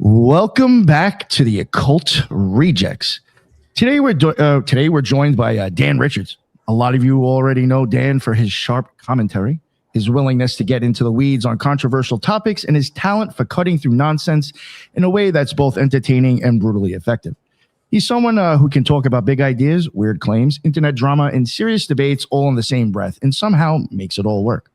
Welcome back to the Occult Rejects. Today we're joined by Dan Richards. A lot of you already know Dan for his sharp commentary, his willingness to get into the weeds on controversial topics, and his talent for cutting through nonsense in a way that's both entertaining and brutally effective. He's someone who can talk about big ideas, weird claims, internet drama, and serious debates all in the same breath, and somehow makes it all work.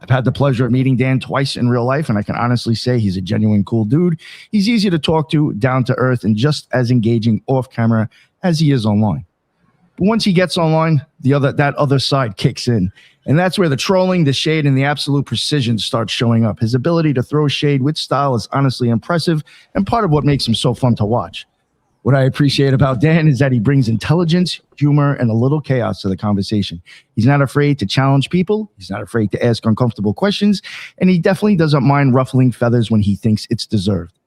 I've had the pleasure of meeting Dan twice in real life, and I can honestly say he's a genuine cool dude. He's easy to talk to, down to earth, and just as engaging off camera as he is online. But once he gets online, that other side kicks in. And that's where the trolling, the shade, and the absolute precision start showing up. His ability to throw shade with style is honestly impressive and part of what makes him so fun to watch. What I appreciate about Dan is that he brings intelligence, humor, and a little chaos to the conversation. He's not afraid to challenge people. He's not afraid to ask uncomfortable questions. And he definitely doesn't mind ruffling feathers when he thinks it's deserved.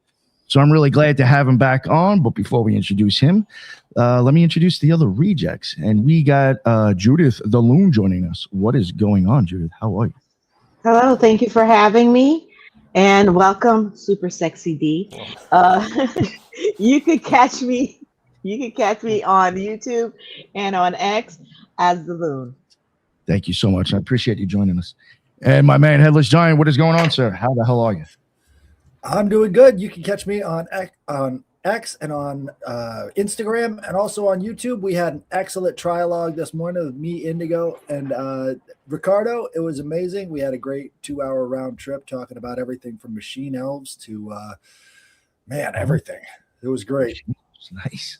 So I'm really glad to have him back on. But before we introduce him, let me introduce the other rejects. And we got Judith the Loon joining us. What is going on, Judith? How are you? Hello. Thank you for having me. And welcome, Super Sexy D. You could catch me on YouTube and on X as the Loon. Thank you so much. I appreciate you joining us. And my man, Headless Giant, what is going on, sir? How the hell are you? I'm doing good. You can catch me on X and on Instagram and also on YouTube. We had an excellent trialogue this morning with me, Indigo, and Ricardo. It was amazing. We had a great 2-hour round trip talking about everything from machine elves to, everything. It was great. It's nice.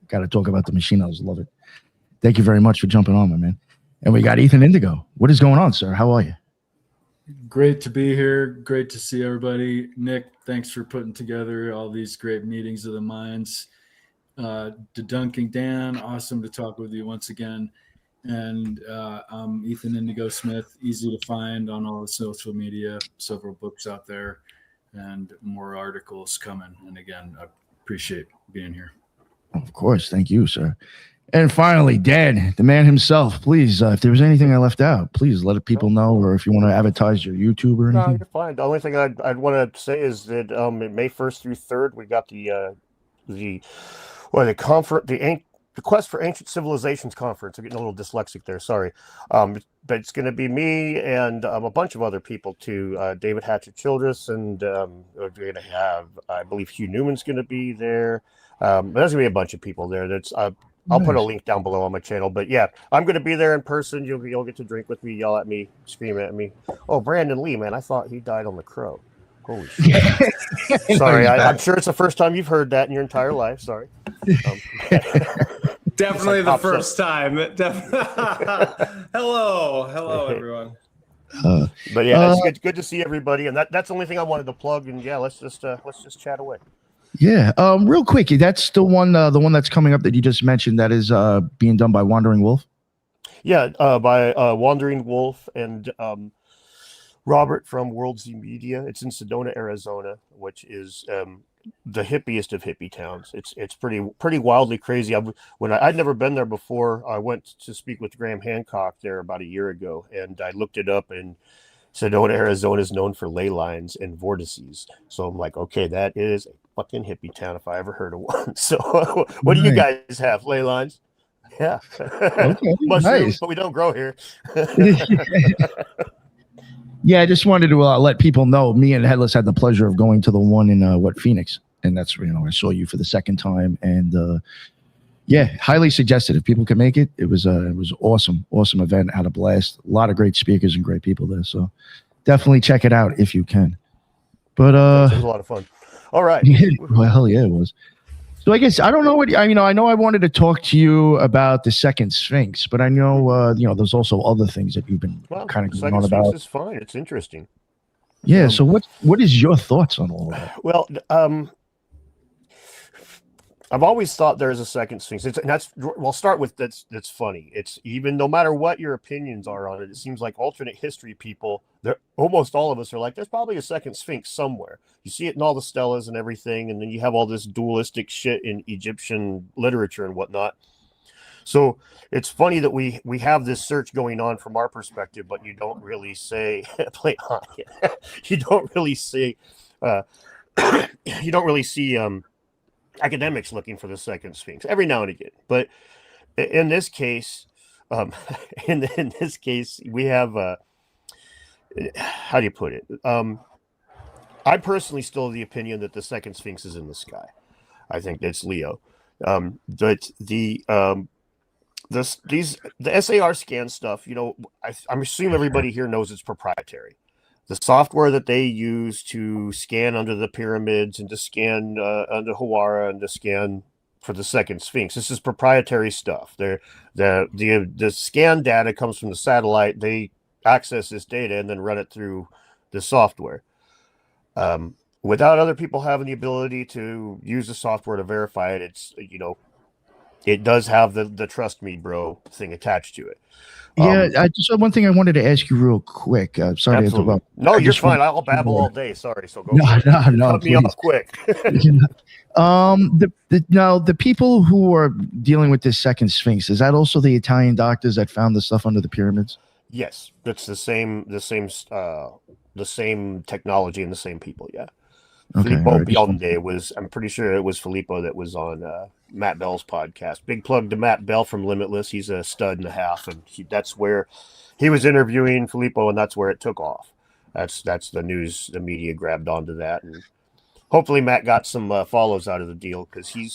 Got to talk about the machine elves. Love it. Thank you very much for jumping on, my man. And we got Ethan Indigo. What is going on, sir? How are you? Great to be here. Great to see everybody. Nick, thanks for putting together all these great meetings of the minds. Debunking Dan, awesome to talk with you once again. And I'm Ethan Indigo Smith, easy to find on all the social media, several books out there, and more articles coming. And again, I appreciate being here. Of course. Thank you, sir. And finally, Dan, the man himself, please, if there was anything I left out, please let people know, or if you want to advertise your YouTube or anything. No, you're fine. The only thing I'd want to say is that May 1st through 3rd, we got the Quest for Ancient Civilizations Conference. I'm getting a little dyslexic there, sorry. But it's going to be me and a bunch of other people too. David Hatcher Childress, and we're going to have, I believe, Hugh Newman's going to be there. There's going to be a bunch of people there. That's I'll put a link down below on my channel. But yeah, I'm going to be there in person. You'll get to drink with me, yell at me, scream at me. Oh, Brandon Lee, man, I thought he died on the Crow. Holy shit. Sorry, I'm sure it's the first time you've heard that in your entire life. Sorry. Definitely the first time. Hello, everyone. But yeah, it's good to see everybody, and that's the only thing I wanted to plug. And yeah, let's just chat away. Yeah, real quick, that's the one that's coming up that you just mentioned. That is being done by Wandering Wolf. Yeah, by Wandering Wolf and Robert from WorldViewZMedia. It's in Sedona, Arizona, which is the hippiest of hippie towns. It's pretty wildly crazy. I'd never been there before. I went to speak with Graham Hancock there about a year ago, and I looked it up, and Sedona, Arizona is known for ley lines and vortices. So I'm like, okay, that is a fucking hippie town if I ever heard of one. So what do you guys have? Ley lines? Yeah. Okay, mushrooms, nice. But we don't grow here. Yeah, I just wanted to let people know. Me and Headless had the pleasure of going to the one in Phoenix, and that's I saw you for the second time, and yeah, highly suggested if people can make it. It was awesome event. Had a blast. A lot of great speakers and great people there. So definitely check it out if you can. But it was a lot of fun. All right. Well, hell yeah, it was. So I guess I don't know what I know. I wanted to talk to you about the second Sphinx, but I know there's also other things that you've been kind of going on about. Sphinx is fine. It's interesting. Yeah. So what is your thoughts on all of that? Well, I've always thought there is a second Sphinx. We'll start with that's funny. It's even no matter what your opinions are on it, it seems like alternate history people, almost all of us are like, there's probably a second Sphinx somewhere. You see it in all the stelas and everything, and then you have all this dualistic shit in Egyptian literature and whatnot. So it's funny that we have this search going on from our perspective, but you don't really say play on it. You don't really say you don't really see academics looking for the second Sphinx every now and again. But in this case, in this case, we have how do you put it? I personally still have the opinion that the second Sphinx is in the sky. I think that's Leo. But the SAR scan stuff, you know, I'm assuming everybody here knows it's proprietary. The software that they use to scan under the pyramids and to scan under Hawara and to scan for the second Sphinx, this is proprietary stuff. The scan data comes from the satellite. They access this data and then run it through the software. Without other people having the ability to use the software to verify it, it's, you know, it does have the trust me, bro thing attached to it. Yeah, I just one thing I wanted to ask you real quick. Sorry to interrupt. No, you're fine. I'll babble all day. Sorry. So go. No, cut me off quick. Now the people who are dealing with this second Sphinx, is that also the Italian doctors that found the stuff under the pyramids? Yes, it's the same technology and the same people. Yeah. Okay, Filippo right. Bionde was. I'm pretty sure it was Filippo that was on Matt Bell's podcast. Big plug to Matt Bell from Limitless. He's a stud and a half, and that's where he was interviewing Filippo, and that's where it took off. That's the news. The media grabbed onto that, and hopefully Matt got some follows out of the deal, because he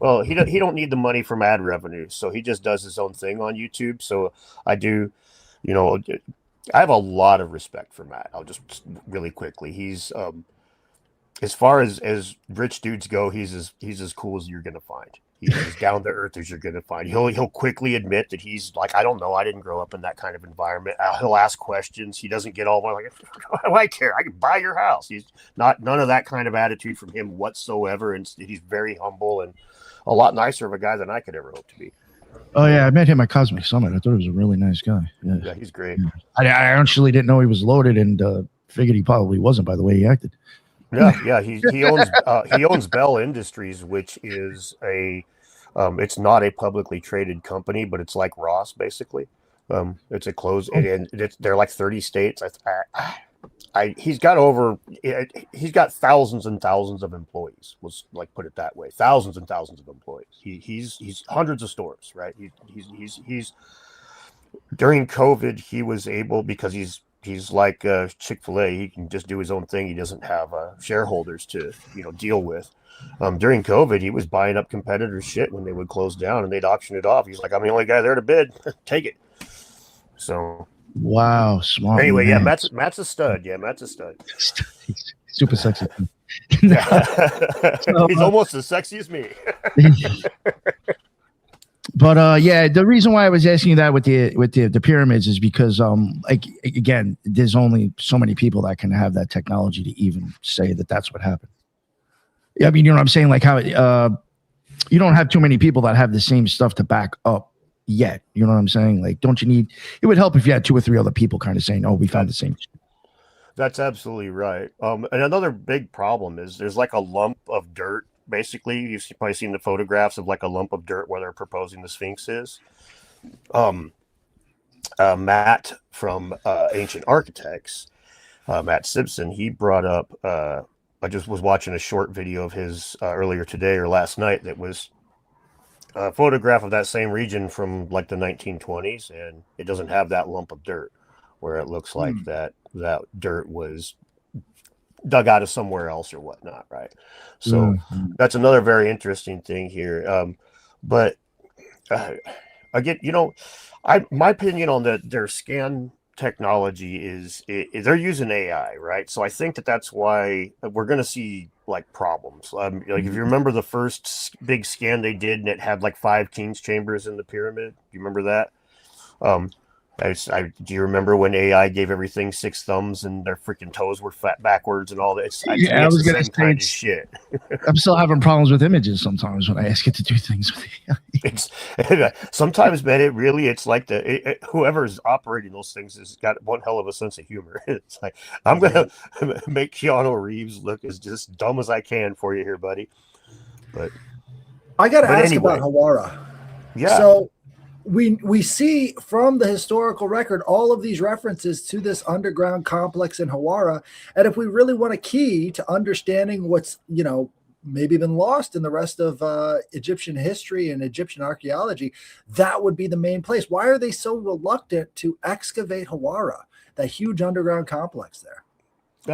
don't need the money from ad revenue, so he just does his own thing on YouTube. So I do, you know, I have a lot of respect for Matt. I'll just really quickly. He's as far as rich dudes go, he's as cool as you're gonna find. He's as down to earth as you're gonna find. He'll quickly admit that he's like, I don't know, I didn't grow up in that kind of environment. He'll ask questions. He doesn't get all like, what do I care? I can buy your house. He's none of that kind of attitude from him whatsoever, and he's very humble and a lot nicer of a guy than I could ever hope to be. Oh yeah, I met him at Cosmic Summit. I thought he was a really nice guy. Yeah, he's great. I actually didn't know he was loaded, and figured he probably wasn't by the way he acted. Yeah. He owns Bell Industries, which is it's not a publicly traded company, but it's like Ross basically. It's a closed, and they're like 30 states. He's got thousands and thousands of employees. Let's like put it that way, thousands and thousands of employees. He's hundreds of stores, right? He's during COVID, he was able, because he's like Chick-fil-A. He can just do his own thing. He doesn't have shareholders to deal with. During COVID, he was buying up competitors' shit when they would close down, and they'd auction it off. He's like, I'm the only guy there to bid. Take it. So. Wow, smart. Anyway, man. yeah, Matt's a stud. Yeah, Matt's a stud. He's super sexy. He's almost as sexy as me. But yeah, the reason why I was asking you that with the pyramids is because like again, there's only so many people that can have that technology to even say that that's what happened. Yeah, I mean, you know what I'm saying? Like how you don't have too many people that have the same stuff to back up yet. You know what I'm saying? Like, don't you need? It would help if you had 2 or 3 other people kind of saying, "Oh, we found the same." That's absolutely right. And another big problem is there's like a lump of dirt. Basically, you've probably seen the photographs of like a lump of dirt where they're proposing the Sphinx is. Matt from Ancient Architects, Matt Simpson, he brought up. I just was watching a short video of his earlier today or last night that was a photograph of that same region from like the 1920s, and it doesn't have that lump of dirt, where it looks like that dirt was dug out of somewhere else or whatnot, right? So that's another very interesting thing here. But again, my opinion on their scan technology is they're using AI, right? So I think that's why we're going to see like problems. Like if you remember the first big scan they did, and it had like 5 king's chambers in the pyramid. Do you remember that? Do you remember when AI gave everything 6 thumbs and their freaking toes were fat backwards and all that? I was going to say kind of shit. I'm still having problems with images sometimes when I ask it to do things with AI. Sometimes, man, it's like whoever's operating those things has got one hell of a sense of humor. It's like, I'm going to make Keanu Reeves look as just dumb as I can for you here, buddy. But I got to ask anyway. about Hawara. Yeah. So we see from the historical record all of these references to this underground complex in Hawara. And if we really want a key to understanding what's, maybe been lost in the rest of Egyptian history and Egyptian archaeology, that would be the main place. Why are they so reluctant to excavate Hawara, that huge underground complex there?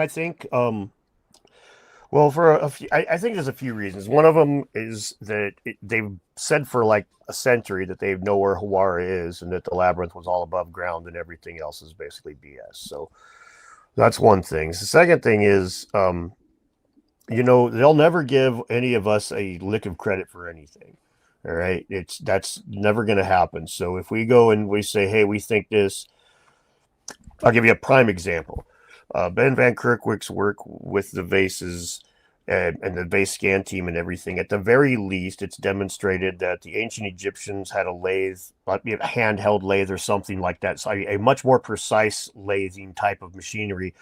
I think, well, for a few, I think there's a few reasons. One of them is that they've said for like a century that they know where Hawara is and that the labyrinth was all above ground and everything else is basically BS. So that's one thing. The second thing is, they'll never give any of us a lick of credit for anything. All right. That's never going to happen. So if we go and we say, hey, we think this, I'll give you a prime example. Ben Van Kerkwick's work with the vases and the vase scan team and everything, at the very least, it's demonstrated that the ancient Egyptians had a lathe, a handheld lathe or something like that. So a much more precise lathing type of machinery,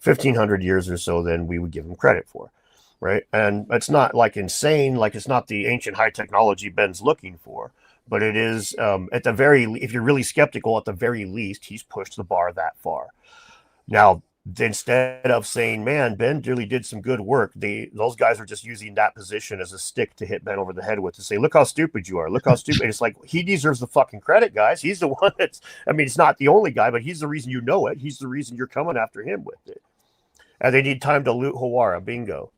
1,500 years or so than we would give them credit for. Right. And it's not like insane, like it's not the ancient high technology Ben's looking for, but it is at the very, if you're really skeptical, at the very least, he's pushed the bar that far. Now, instead of saying, man, Ben really did some good work, those guys are just using that position as a stick to hit Ben over the head with, to say, look how stupid you are. Look how stupid. It's like, he deserves the fucking credit, guys. He's the one it's not the only guy, but he's the reason you know it. He's the reason you're coming after him with it. And they need time to loot Hawara. Bingo.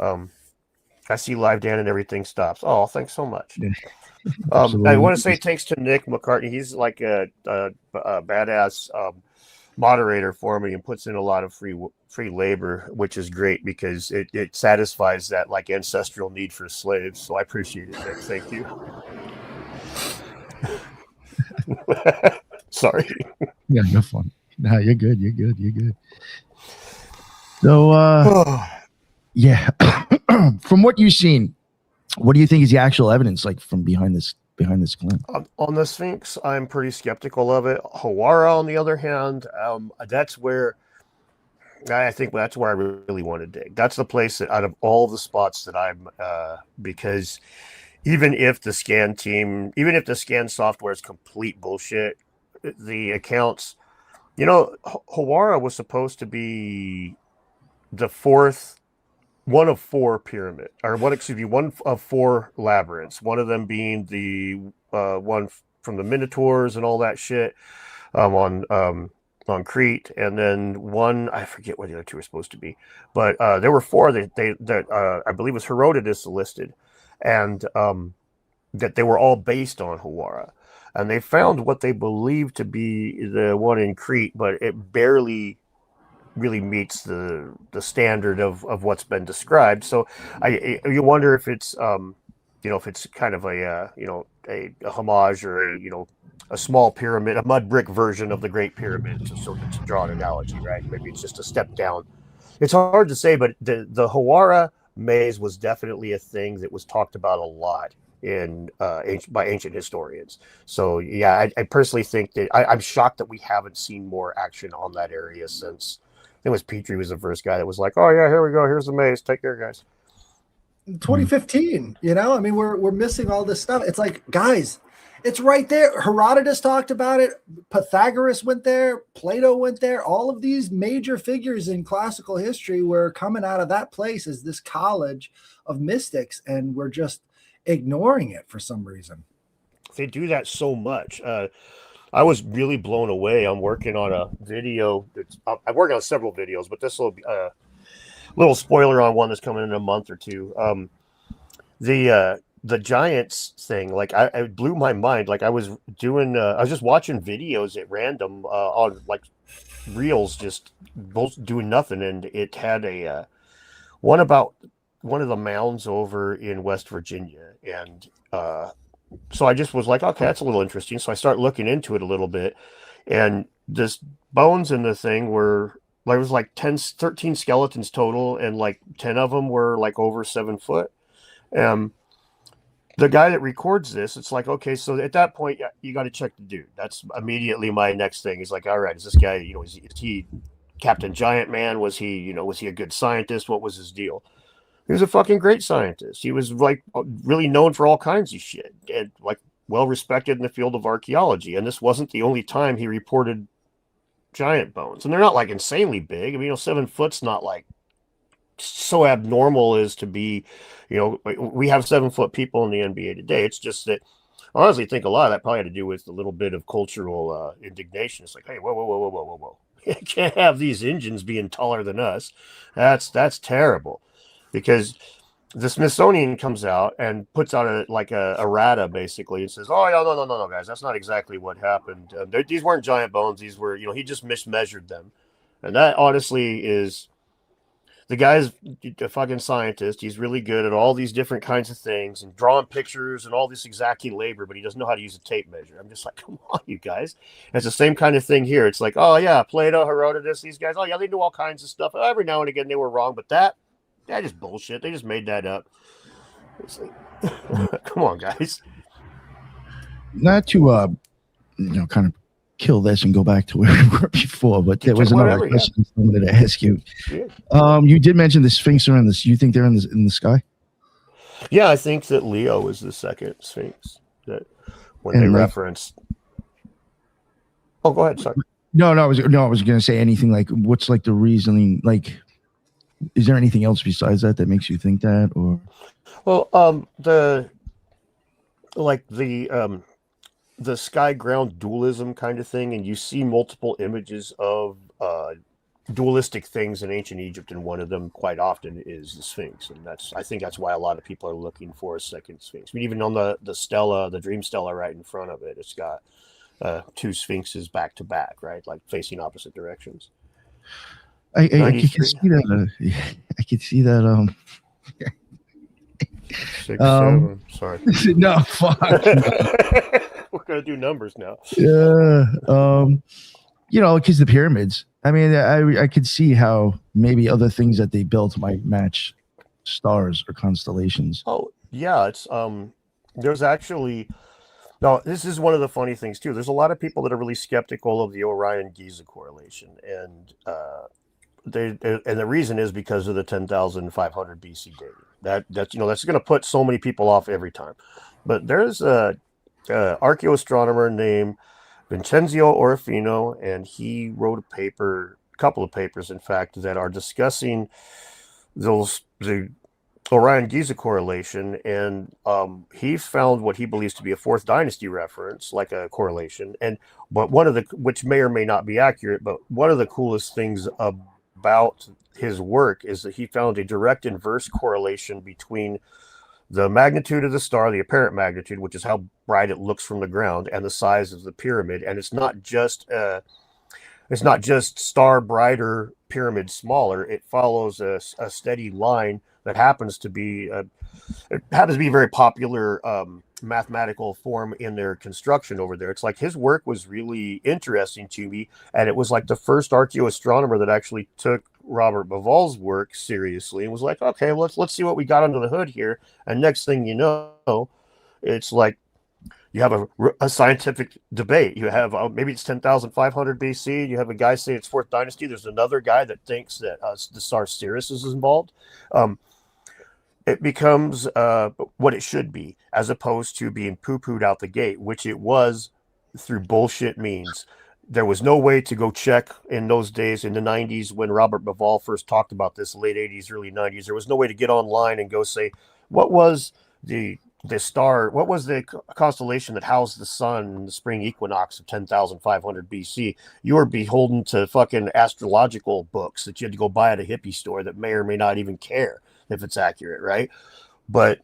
I see live, Dan, and everything stops. Oh, thanks so much. I want to say thanks to Nick McCartney. He's like a badass moderator for me and puts in a lot of free labor, which is great because it satisfies that like ancestral need for slaves. So I appreciate it, Nick. Thank you. Sorry. Yeah, you're fun. No, you're good. You're good. You're good. So, yeah. From what you've seen, what do you think is the actual evidence like from behind this claim? On the Sphinx, I'm pretty skeptical of it. Hawara, on the other hand, that's where I really want to dig. That's the place that out of all the spots that I'm because even if the scan software is complete bullshit, the accounts, Hawara was supposed to be the one of four labyrinths. One of them being the one from the Minotaurs and all that shit on Crete, and then one, I forget what the other two were supposed to be, but there were four that I believe was Herodotus listed, and that they were all based on Hawara, and they found what they believed to be the one in Crete, but it barely really meets the standard of what's been described. So you wonder if it's if it's kind of a homage or a small pyramid, a mud brick version of the Great Pyramid, to draw an analogy, right? Maybe it's just a step down. It's hard to say, but the Hawara maze was definitely a thing that was talked about a lot by ancient historians. So yeah, I personally think that I'm shocked that we haven't seen more action on that area since. It was Petrie was the first guy that was like, oh yeah, here we go, here's the maze, take care, guys. 2015, we're missing all this stuff. It's like, guys, it's right there. Herodotus talked about it, Pythagoras went there, Plato went there. All of these major figures in classical history were coming out of that place as this college of mystics, and we're just ignoring it for some reason. They do that so much. I was really blown away. I'm working on a video. I'm working on several videos, but this will be a little spoiler on one that's coming in a month or two. The Giants thing, like it blew my mind. Like I was just watching videos at random on like reels, just both doing nothing, and it had a one about one of the mounds over in West Virginia, and so I just was like, okay, that's a little interesting. So I start looking into it a little bit, and this bones in the thing there was like 13 skeletons total, and like 10 of them were like over 7 foot. The guy that records this, it's like, okay, so at that point, you got to check the dude. That's immediately my next thing. He's like, all right, is this guy, is he Captain Giant Man? Was he a good scientist? What was his deal? He was a fucking great scientist. He was like really known for all kinds of shit. And like well respected in the field of archaeology. And this wasn't the only time he reported giant bones. And they're not like insanely big. I mean, 7 foot's not like so abnormal as to be, we have 7-foot people in the NBA today. It's just that I honestly think a lot of that probably had to do with a little bit of cultural indignation. It's like, hey, whoa. You can't have these engines being taller than us. That's terrible. Because the Smithsonian comes out and puts out a errata basically and says, oh, no, guys, that's not exactly what happened. These weren't giant bones. These were, he just mismeasured them. And that honestly is, the guy's a fucking scientist. He's really good at all these different kinds of things and drawing pictures and all this exacting labor, but he doesn't know how to use a tape measure. I'm just like, come on, you guys. And it's the same kind of thing here. It's like, oh yeah, Plato, Herodotus, these guys, oh yeah, they knew all kinds of stuff. Every now and again they were wrong, but that is bullshit. They just made that up. It's like, come on, guys. Not to kind of kill this and go back to where we were before, but there was another question I wanted to ask you. Yeah. You did mention the Sphinx around this. You think they're in the sky? Yeah, I think that Leo is the second Sphinx that when they reference. Oh, go ahead. Sorry. No, I was going to say anything like, what's like the reasoning? Like, is there anything else besides that makes you think that, or? Well, the sky ground dualism kind of thing, and you see multiple images of dualistic things in ancient Egypt, and one of them quite often is the Sphinx, and I think that's why a lot of people are looking for a second Sphinx. I mean, even on the stela, the dream stela right in front of it, it's got 2 Sphinxes back to back, right, like facing opposite directions. I could see that. I could see that. 6, 7. Sorry. No, fuck. No. We're gonna do numbers now. Yeah. Because the pyramids. I mean, I could see how maybe other things that they built might match stars or constellations. Oh yeah, it's there's actually. Now, this is one of the funny things too. There's a lot of people that are really skeptical of the Orion Giza correlation, and the reason is because of the 10,500 BC dating. That's going to put so many people off every time. But there's a archaeoastronomer named Vincenzo Orofino, and he wrote a couple of papers, in fact, that are discussing the Orion Giza correlation, and he found what he believes to be a 4th dynasty reference, like a correlation, but which may or may not be accurate, but one of the coolest things about his work is that he found a direct inverse correlation between the magnitude of the star, the apparent magnitude, which is how bright it looks from the ground, and the size of the pyramid. And it's not just star brighter, pyramid smaller. It follows a steady line that happens to be a very popular mathematical form in their construction over there. It's like his work was really interesting to me, and it was like the first archaeoastronomer that actually took Robert Bauval's work seriously and was like, okay, let's see what we got under the hood here. And next thing you know, it's like you have a scientific debate. You have maybe it's 10,500 BC. You have a guy say it's 4th dynasty. There's another guy that thinks that the star Sirius is involved. It becomes what it should be, as opposed to being poo-pooed out the gate, which it was through bullshit means. There was no way to go check in those days in the 90s when Robert Bauval first talked about this, late 80s, early 90s. There was no way to get online and go say, what was the star, what was the constellation that housed the sun in the spring equinox of 10,500 BC? You were beholden to fucking astrological books that you had to go buy at a hippie store that may or may not even care if it's accurate, right? But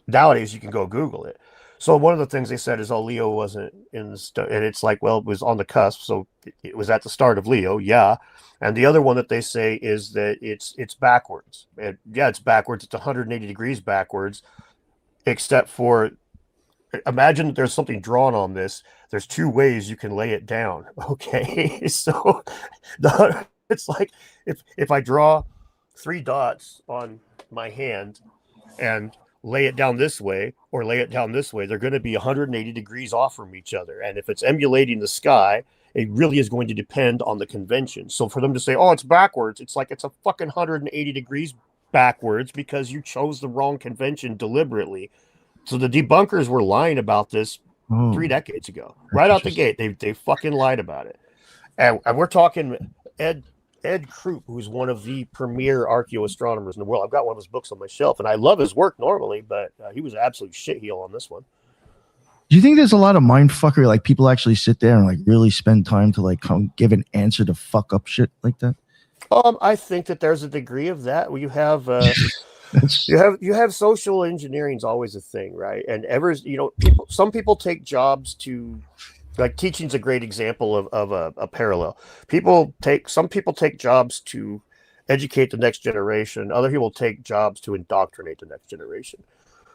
nowadays you can go Google it. So one of the things they said is, oh, Leo wasn't in the and it's like, well, it was on the cusp, so it was at the start of Leo, yeah. And the other one that they say is that it's backwards. It's backwards. It's 180 degrees backwards, except for, imagine that there's something drawn on this. There's 2 ways you can lay it down. Okay, so it's like if I draw 3 dots on my hand and lay it down this way or lay it down this way, they're going to be 180 degrees off from each other. And if it's emulating the sky, it really is going to depend on the convention. So for them to say, oh, it's backwards, it's like it's a fucking 180 degrees backwards because you chose the wrong convention deliberately. So the debunkers were lying about this 3 decades ago, right out the gate. They fucking lied about it. And we're talking Ed Krupp, who's one of the premier archaeoastronomers in the world. I've got one of his books on my shelf, and I love his work normally, but he was an absolute shitheel on this one. Do you think there's a lot of mind fuckery? Like people actually sit there and like really spend time to like give an answer to fuck up shit like that? I think that there's a degree of that. You have you have social engineering is always a thing, right? And some people take jobs to, like, teaching's a great example of a parallel. Some people take jobs to educate the next generation. Other people take jobs to indoctrinate the next generation.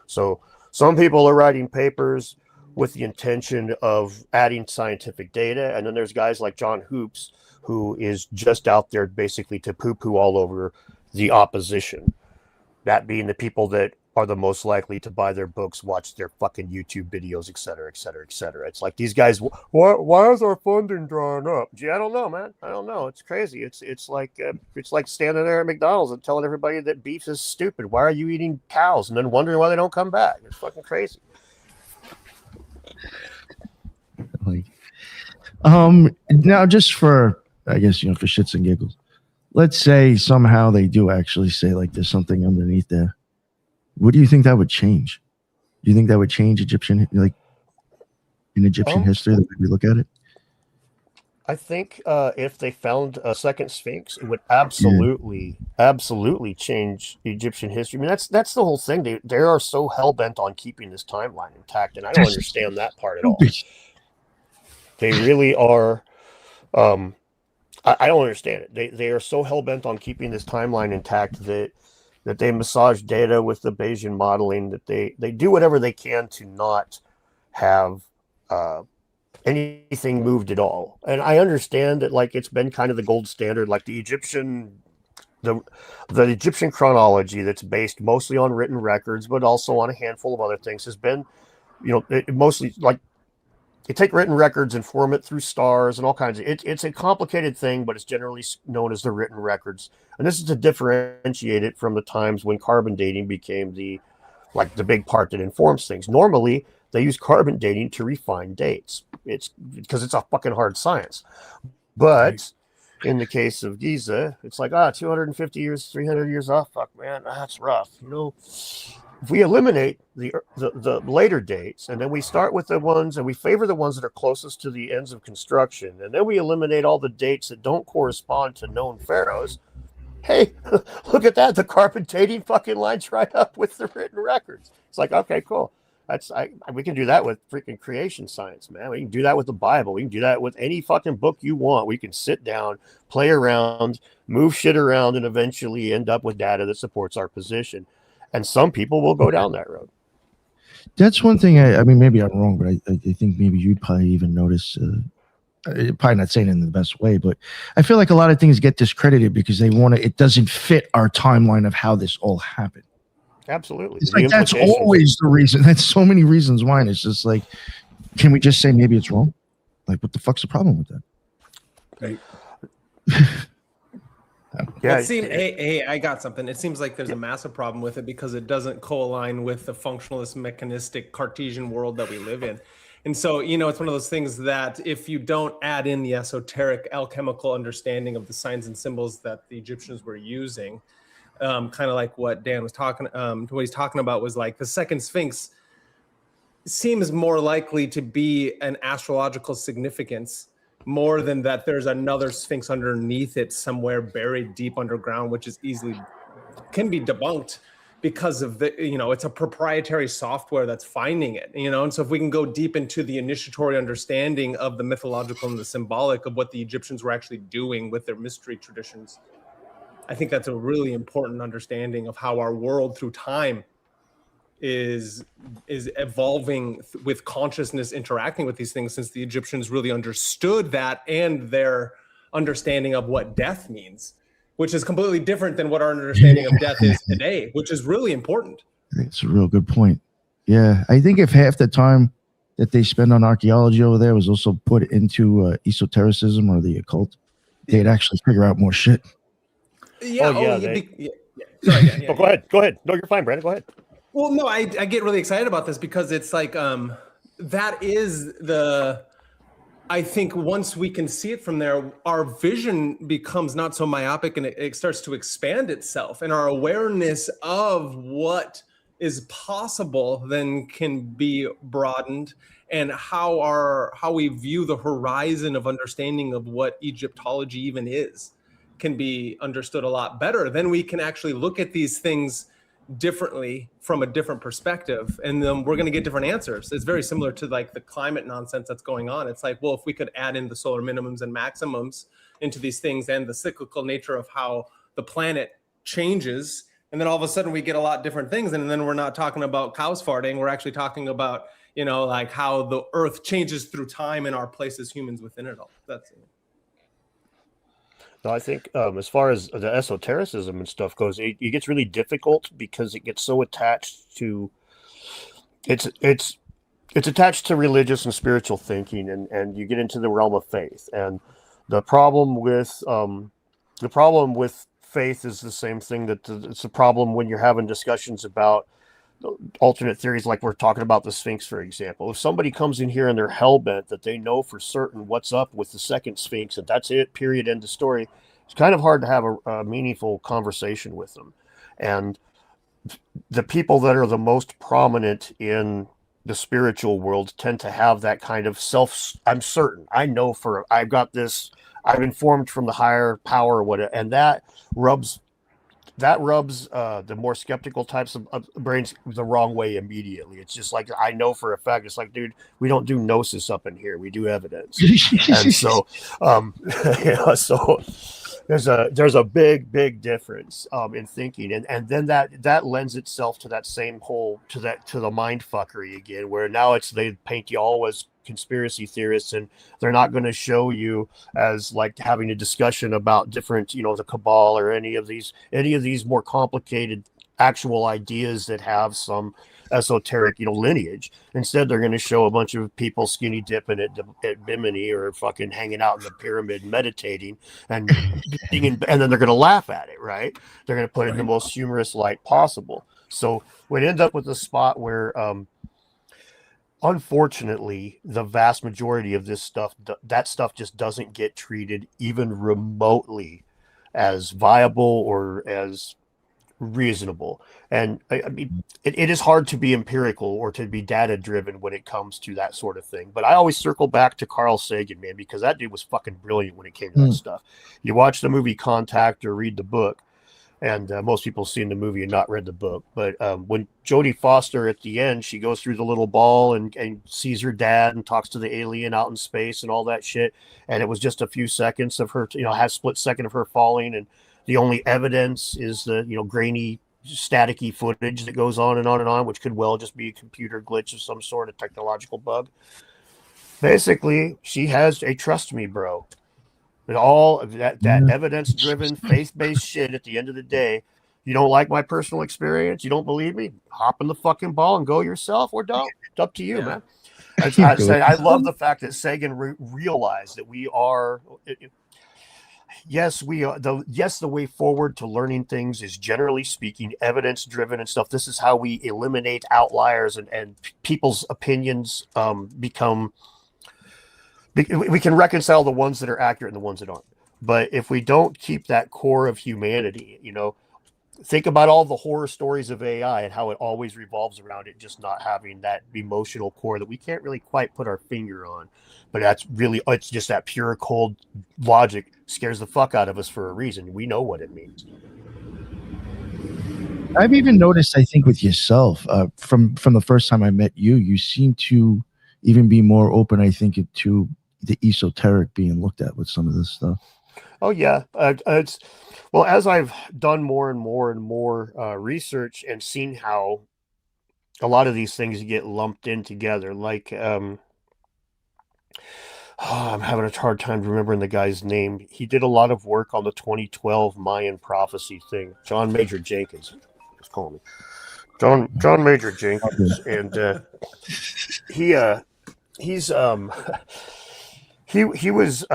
So some people are writing papers with the intention of adding scientific data. And then there's guys like John Hoops, who is just out there basically to poo-poo all over the opposition. That being the people that are the most likely to buy their books, watch their fucking YouTube videos, et cetera, et cetera, et cetera. It's like these guys, why is our funding drawing up? Gee, I don't know, man. I don't know. It's crazy. It's like standing there at McDonald's and telling everybody that beef is stupid. Why are you eating cows? And then wondering why they don't come back. It's fucking crazy. Like, now just for, I guess, for shits and giggles, let's say somehow they do actually say like there's something underneath there. What do you think that would change? Do you think that would change Egyptian history, the way we look at it? I think if they found a second Sphinx, it would absolutely change Egyptian history. I mean, that's the whole thing. They are so hell bent on keeping this timeline intact, and I don't understand that part at all. They really are. I don't understand it. They are so hell bent on keeping this timeline intact that they massage data with the Bayesian modeling, that they do whatever they can to not have anything moved at all. And I understand that, like, it's been kind of the gold standard, like the Egyptian chronology that's based mostly on written records, but also on a handful of other things, has been, mostly like, you take written records and form it through stars and all kinds of, it's a complicated thing, but it's generally known as the written records. And this is to differentiate it from the times when carbon dating became the big part that informs things. Normally, they use carbon dating to refine dates. It's because it's a fucking hard science. But in the case of Giza, it's like, 250 years, 300 years off. Fuck, man, that's rough. If we eliminate the later dates, and then we start with the ones, and we favor the ones that are closest to the ends of construction, and then we eliminate all the dates that don't correspond to known pharaohs, hey, look at that. The carbon dating fucking lines right up with the written records. It's like, okay, cool. We can do that with freaking creation science, man. We can do that with the Bible. We can do that with any fucking book you want. We can sit down, play around, move shit around, and eventually end up with data that supports our position. And some people will go down that road. That's one thing. I mean, maybe I'm wrong, but I think maybe you'd probably even notice. Probably not saying it in the best way, but I feel like a lot of things get discredited because it doesn't fit our timeline of how this all happened. Absolutely. It's like that's always the reason. That's so many reasons why. And it's just like, can we just say maybe it's wrong? Like, what the fuck's the problem with that? Right. Yeah, hey, I got something. It seems like there's a massive problem with it because it doesn't co-align with the functionalist, mechanistic, Cartesian world that we live in. And so, it's one of those things that if you don't add in the esoteric alchemical understanding of the signs and symbols that the Egyptians were using, kind of like what Dan was talking, what he's talking about was like the second Sphinx seems more likely to be an astrological significance more than that there's another Sphinx underneath it somewhere buried deep underground, which is can be debunked because of it's a proprietary software that's finding it, and so if we can go deep into the initiatory understanding of the mythological and the symbolic of what the Egyptians were actually doing with their mystery traditions, I think that's a really important understanding of how our world through time is evolving with consciousness interacting with these things, since the Egyptians really understood that and their understanding of what death means, which is completely different than what our understanding of death is today, which is really important. It's a real good point. Yeah, I think if half the time that they spend on archaeology over there was also put into esotericism or the occult, they'd actually figure out more shit. Yeah. Sorry, go ahead. No, you're fine, Brandon. Go ahead. Well, no, I get really excited about this because it's like that is I think once we can see it from there, our vision becomes not so myopic and it starts to expand itself, and our awareness of what is possible then can be broadened, and how we view the horizon of understanding of what Egyptology even is can be understood a lot better. Then we can actually look at these things differently from a different perspective, and then we're going to get different answers. It's very similar to like the climate nonsense that's going on. It's like, well, if we could add in the solar minimums and maximums into these things and the cyclical nature of how the planet changes, and then all of a sudden we get a lot different things, and then we're not talking about cows farting, we're actually talking about, you know, like how the earth changes through time and our place as humans within it all. That's it. No, I think as far as the esotericism and stuff goes, it gets really difficult because it gets so attached to it's attached to religious and spiritual thinking, and you get into the realm of faith. And the problem with faith is the same thing that it's a problem when you're having discussions about alternate theories, like we're talking about the Sphinx, for example. If somebody comes in here and they're hell-bent that they know for certain what's up with the second Sphinx and that's it, period, end of story, it's kind of hard to have a meaningful conversation with them. And the people that are the most prominent in the spiritual world tend to have that kind of I'm certain, I know I've got this, I'm informed from the higher power or whatever, and that rubs the more skeptical types of brains the wrong way immediately. It's just like, I know for a fact. It's like, dude, we don't do gnosis up in here. We do evidence. And so, so there's a big difference in thinking, and then that lends itself to that same whole to the mind fuckery again, where now they paint you all as conspiracy theorists, and they're not going to show you as like having a discussion about different, the cabal or any of these more complicated actual ideas that have some esoteric lineage. Instead, they're going to show a bunch of people skinny dipping at Bimini or fucking hanging out in the pyramid meditating and and then they're going to laugh at it, right? They're going to put it in the most humorous light possible. So we end up with a spot where unfortunately, the vast majority of this stuff, that stuff just doesn't get treated even remotely as viable or as reasonable. And I mean, it is hard to be empirical or to be data driven when it comes to that sort of thing. But I always circle back to Carl Sagan, man, because that dude was fucking brilliant when it came to that stuff. You watch the movie Contact or read the book, and most people have seen the movie and not read the book. But when Jodie Foster at the end, she goes through the little ball and sees her dad and talks to the alien out in space and all that shit. And it was just a few seconds of her, has split second of her falling. And the only evidence is the, grainy, staticky footage that goes on and on and on, which could well just be a computer glitch of some sort of technological bug. Basically, she has a trust me, bro. And all of that evidence-driven, faith-based shit at the end of the day, you don't like my personal experience, you don't believe me, hop in the fucking ball and go yourself, or don't. It's up to you, man. I love the fact that Sagan realized that we are... the way forward to learning things is, generally speaking, evidence-driven and stuff. This is how we eliminate outliers and people's opinions become... We can reconcile the ones that are accurate and the ones that aren't. But if we don't keep that core of humanity, think about all the horror stories of AI and how it always revolves around it just not having that emotional core that we can't really quite put our finger on. But it's just that pure, cold logic scares the fuck out of us for a reason. We know what it means. I've even noticed, I think, with yourself, from the first time I met you, you seem to even be more open, I think, to the esoteric being looked at with some of this stuff. Oh yeah, as I've done more and more research and seen how a lot of these things get lumped in together, like I'm having a hard time remembering the guy's name. He did a lot of work on the 2012 Mayan prophecy thing. John Major Jenkins, just call me John Major Jenkins, and he was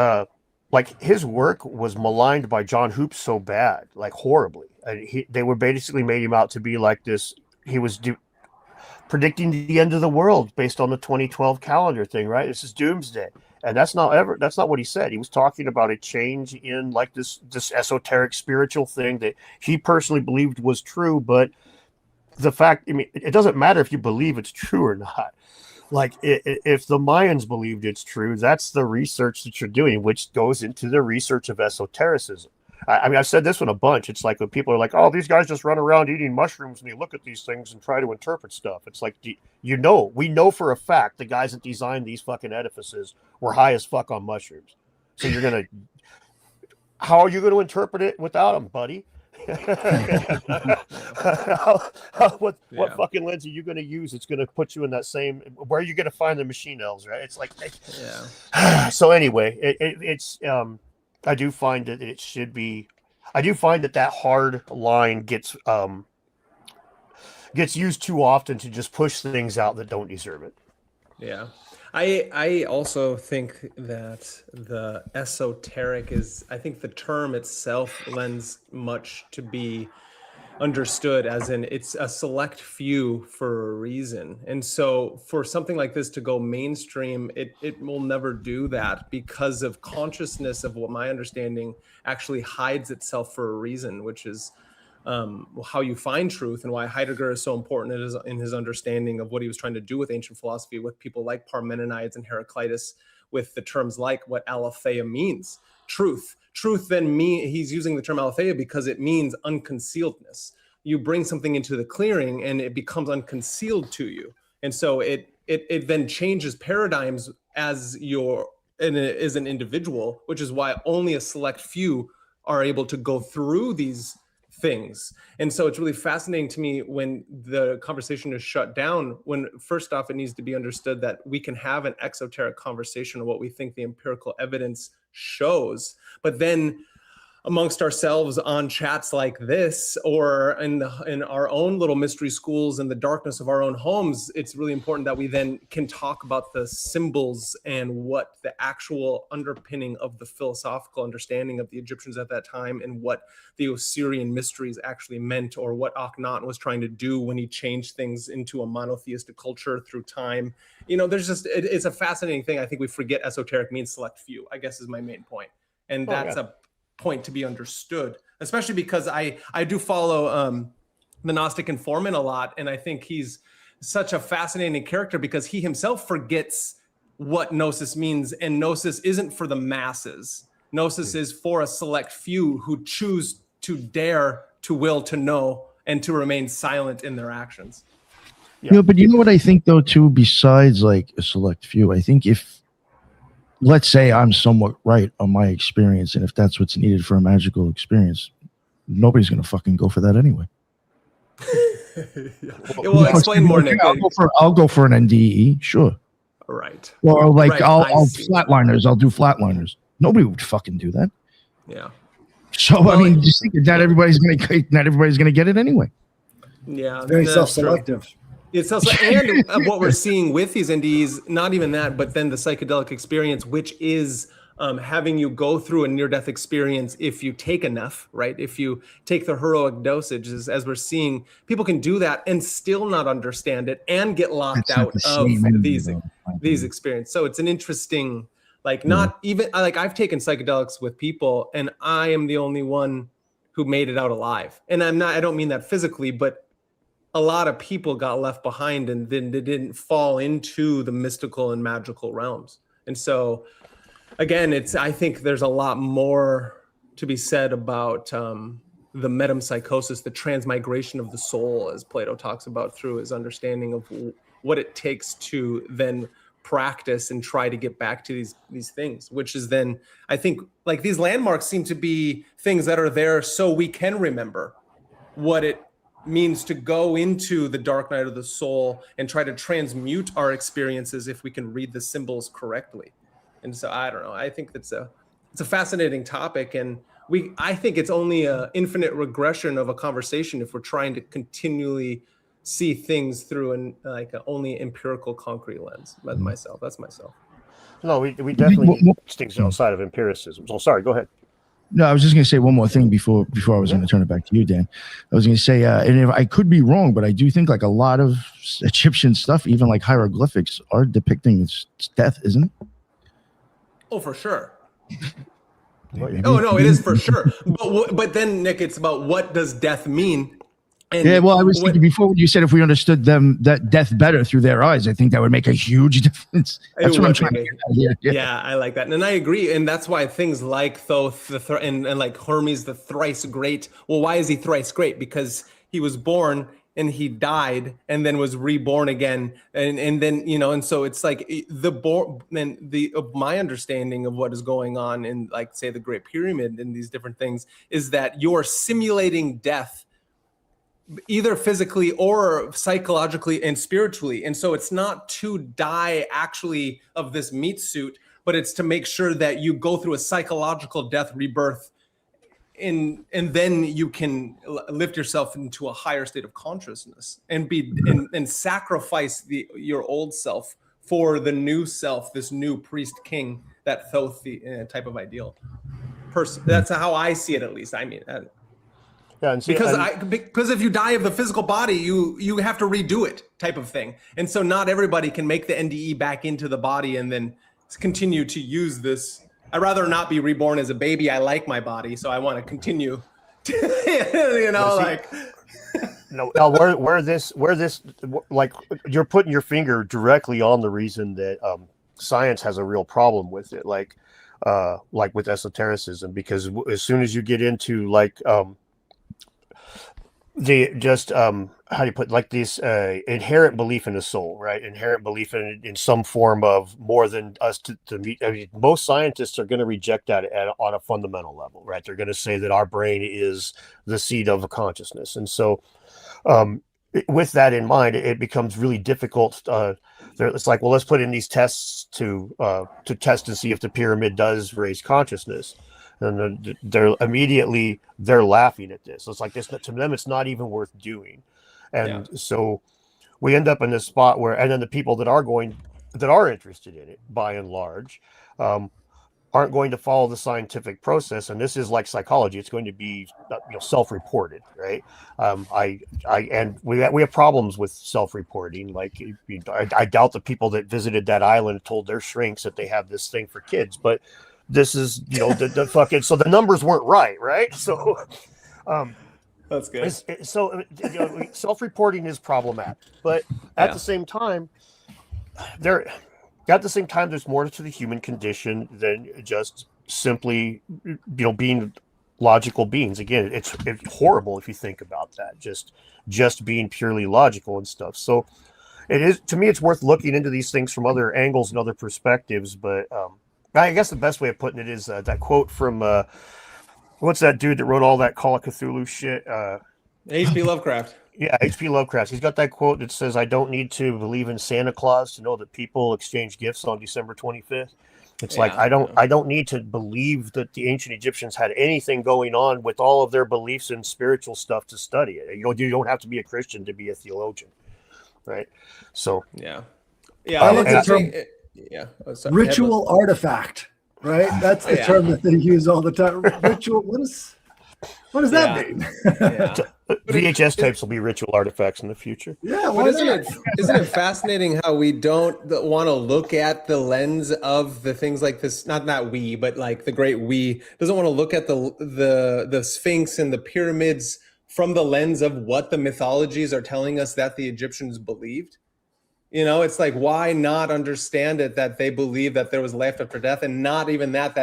like, his work was maligned by John Hoop so bad, like horribly. And they were basically made him out to be like this. He was predicting the end of the world based on the 2012 calendar thing, right? This is doomsday. And that's not what he said. He was talking about a change in like this esoteric spiritual thing that he personally believed was true. But the fact, I mean, it doesn't matter if you believe it's true or not. Like if the Mayans believed it's true, that's the research that you're doing, which goes into the research of esotericism. I mean, I've said this one a bunch. It's like when people are like, oh, these guys just run around eating mushrooms and they look at these things and try to interpret stuff. It's like, we know for a fact the guys that designed these fucking edifices were high as fuck on mushrooms. So how are you going to interpret it without them, buddy? What fucking lens are you going to use? It's going to put you in that same, where are you going to find the machine elves, right? It's like, so anyway, it's I do find that it should be. I do find that hard line gets used too often to just push things out that don't deserve it. Yeah, I also think that the esoteric is. I think the term itself lends much to be understood as in it's a select few for a reason. And so for something like this to go mainstream, it will never do that because of consciousness of what my understanding actually hides itself for a reason, which is how you find truth and why Heidegger is so important in his understanding of what he was trying to do with ancient philosophy with people like Parmenides and Heraclitus, with the terms like what aletheia means, truth. Truth then he's using the term aletheia because it means unconcealedness. You bring something into the clearing and it becomes unconcealed to you. And so it then changes paradigms as an individual, which is why only a select few are able to go through these things. And so it's really fascinating to me when the conversation is shut down, when first off, it needs to be understood that we can have an exoteric conversation of what we think the empirical evidence shows, but then amongst ourselves on chats like this or in our own little mystery schools in the darkness of our own homes, it's really important that we then can talk about the symbols and what the actual underpinning of the philosophical understanding of the Egyptians at that time and what the Osirian mysteries actually meant, or what Akhenaten was trying to do when he changed things into a monotheistic culture through time. You know, it's a fascinating thing. I think we forget esoteric means select few, I guess is my main point. And that's a point to be understood, especially because I do follow the Gnostic informant a lot, and I think he's such a fascinating character because he himself forgets what gnosis means, and gnosis isn't for the masses. Gnosis is for a select few who choose to dare to will to know and to remain silent in their actions. But you know what I think though too, besides like a select few, I think if, let's say I'm somewhat right on my experience, and if that's what's needed for a magical experience, nobody's going to fucking go for that anyway. Well, explain more, Nick. I'll go for an NDE, sure. Right. Or like I'll flatliners. I'll do flatliners. Nobody would fucking do that. Yeah. So I mean, just think not everybody's gonna get it anyway. Yeah. Very self-selective. It's also, and what we're seeing with these NDEs, not even that, but then the psychedelic experience, which is having you go through a near-death experience if you take enough, right? If you take the heroic dosages, as we're seeing, people can do that and still not understand it and get locked out of these experiences. So it's an interesting, like, not even, like, I've taken psychedelics with people and I am the only one who made it out alive. And I don't mean that physically, but a lot of people got left behind and then they didn't fall into the mystical and magical realms. And so again, I think there's a lot more to be said about the metempsychosis, the transmigration of the soul, as Plato talks about through his understanding of what it takes to then practice and try to get back to these things, which is then, I think, like, these landmarks seem to be things that are there so we can remember what it means to go into the dark night of the soul and try to transmute our experiences if we can read the symbols correctly. And so I don't know, I think it's a fascinating topic, and I think it's only an infinite regression of a conversation if we're trying to continually see things through an only empirical concrete lens. That's myself. No, we definitely need things outside of empiricism. So sorry, go ahead. No, I was just going to say one more thing before I was going to turn it back to you, Dan. I was going to say, and if I could be wrong, but I do think like a lot of Egyptian stuff, even like hieroglyphics, are depicting its death, isn't it? Oh, for sure. Maybe. Oh no, it is for sure. But then, Nick, it's about what does death mean? And yeah, well, I was thinking before when you said if we understood them that death better through their eyes, I think that would make a huge difference. That's what I'm trying to get at here. Yeah, I like that, and I agree. And that's why things like Thoth and like Hermes, the thrice great. Well, why is he thrice great? Because he was born and he died and then was reborn again, and then and so it's like my understanding of what is going on in, like, say, the Great Pyramid and these different things is that you're simulating death, either physically or psychologically and spiritually. And so it's not to die actually of this meat suit, but it's to make sure that you go through a psychological death rebirth, and then you can lift yourself into a higher state of consciousness and and sacrifice your old self for the new self, this new priest king, that Thoth type of ideal person. That's how I see it, at least. I mean, Yeah, and see, because if you die of the physical body, you have to redo it, type of thing. And so not everybody can make the NDE back into the body and then continue to use this. I'd rather not be reborn as a baby. I like my body, so I want to continue. Where this like, you're putting your finger directly on the reason that science has a real problem with it, like with esotericism, because as soon as you get into like how do you put, like, this inherent belief in the soul, right? Inherent belief in some form of more than us to meet. I mean, most scientists are going to reject that on a fundamental level, right? They're going to say that our brain is the seat of a consciousness. And so with that in mind, it becomes really difficult. It's like, well, let's put in these tests to test and see if the pyramid does raise consciousness. And they're laughing at this. So it's like, this, to them, it's not even worth doing. And so we end up in this spot where, and then the people that are interested in it, by and large, aren't going to follow the scientific process. And this is like psychology; it's going to be self-reported, right? And we have problems with self-reporting. Like, I doubt the people that visited that island told their shrinks that they have this thing for kids, but this is the fucking, so the numbers weren't right? So that's good. So self-reporting is problematic, but at the same time, there's more to the human condition than just simply being logical beings. Again, it's horrible if you think about that, just being purely logical and stuff. So it is, to me, it's worth looking into these things from other angles and other perspectives. But I guess the best way of putting it is that quote from what's that dude that wrote all that Call of Cthulhu shit? H.P. Lovecraft. Yeah, H.P. Lovecraft. He's got that quote that says, "I don't need to believe in Santa Claus to know that people exchange gifts on December 25th." It's like, I don't need to believe that the ancient Egyptians had anything going on with all of their beliefs and spiritual stuff to study it. You don't have to be a Christian to be a theologian, right? So I like the term ritual artifact, right? That's the term that they use all the time. Ritual. What does that mean? VHS tapes will be ritual artifacts in the future. Yeah, but isn't it fascinating how we don't want to look at the lens of the things like this? Not we, but like the great we doesn't want to look at the Sphinx and the pyramids from the lens of what the mythologies are telling us that the Egyptians believed. It's like, why not understand it that they believed that there was life after death, and not even that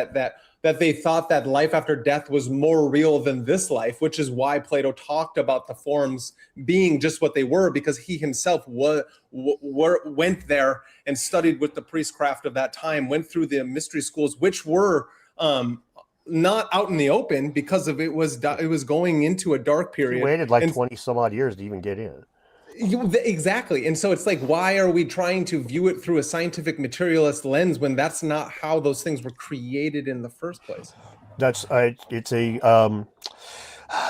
they thought that life after death was more real than this life, which is why Plato talked about the forms being just what they were, because he himself went there and studied with the priestcraft of that time, went through the mystery schools, which were not out in the open because of it was going into a dark period. He waited like 20 some odd years to even get in. Exactly. And so it's like, why are we trying to view it through a scientific materialist lens when that's not how those things were created in the first place?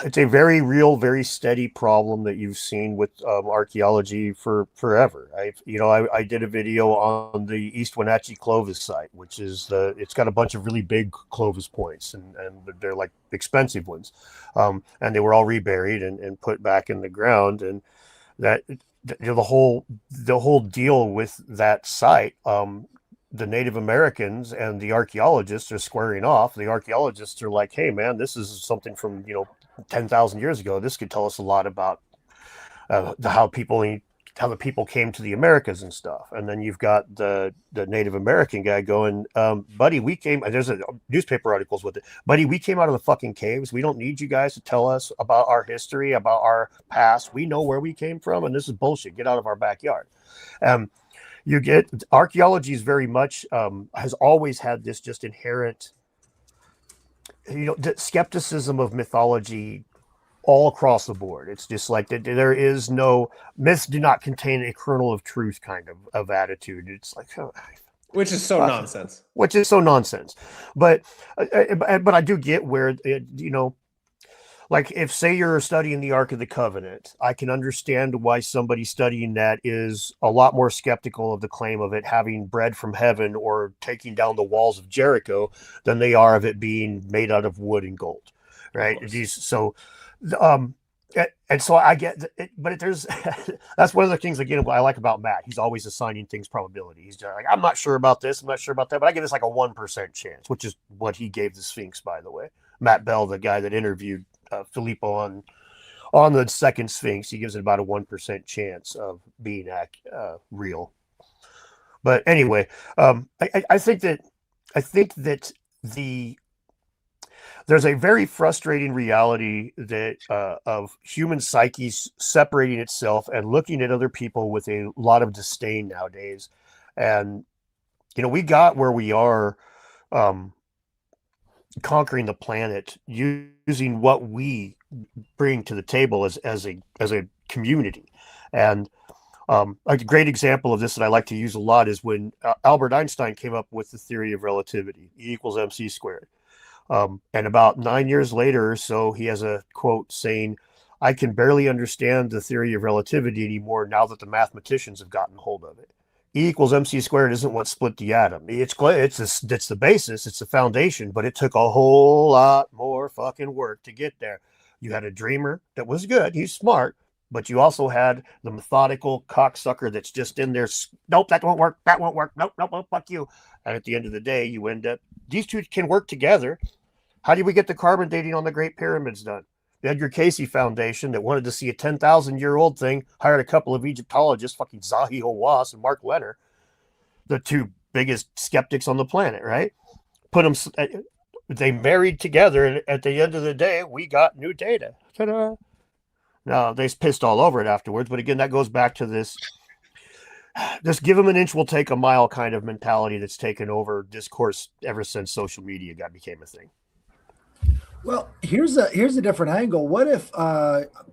it's a very real, very steady problem that you've seen with archaeology for forever. I did a video on the East Wenatchee Clovis site, which is it's got a bunch of really big Clovis points, and they're like expensive ones, and they were all reburied and put back in the ground, and that the whole deal with that site. The Native Americans and the archaeologists are squaring off. The archaeologists are like, hey man, this is something from 10,000 years ago. This could tell us a lot about how the people came to the Americas and stuff. And then you've got the Native American guy going, buddy, there's a newspaper articles with it. Buddy, we came out of the fucking caves. We don't need you guys to tell us about our history, about our past. We know where we came from, and this is bullshit. Get out of our backyard. You get archaeology is very much has always had this just inherent, skepticism of mythology all across the board. It's just like that. There is no myths do not contain a kernel of truth kind of attitude. It's like, which is so nonsense. Which is so nonsense. But I do get where like if say you're studying the Ark of the Covenant, I can understand why somebody studying that is a lot more skeptical of the claim of it having bread from heaven or taking down the walls of Jericho than they are of it being made out of wood and gold, right? And so I get it, but there's that's one of the things again I like about Matt. He's always assigning things probability. He's like, I'm not sure about this, I'm not sure about that, but I give this like a 1% chance, which is what he gave the Sphinx, by the way. Matt Bell, the guy that interviewed Filippo on the second Sphinx, he gives it about a 1% chance of being real. But anyway, I think that there's a very frustrating reality that of human psyches separating itself and looking at other people with a lot of disdain nowadays. And we got where we are conquering the planet using what we bring to the table as a community. And a great example of this that I like to use a lot is when Albert Einstein came up with the theory of relativity, E equals mc squared. And about 9 years later or so, he has a quote saying, I can barely understand the theory of relativity anymore now that the mathematicians have gotten hold of it. E equals mc squared isn't what split the atom. It's the basis, it's the foundation, but it took a whole lot more fucking work to get there. You had a dreamer that was good, he's smart, but you also had the methodical cocksucker that's just in there. Nope, that won't work. Nope, fuck you. And at the end of the day, you end up, these two can work together. How did we get the carbon dating on the Great Pyramids done? The Edgar Cayce Foundation that wanted to see a 10,000-year-old thing, hired a couple of Egyptologists, fucking Zahi Hawass and Mark Leonard, the two biggest skeptics on the planet, right? They married together, and at the end of the day, we got new data. Ta-da! Now, they pissed all over it afterwards, but again, that goes back to this just give them an inch, we'll take a mile kind of mentality that's taken over discourse ever since social media became a thing. Well, here's a different angle. What if,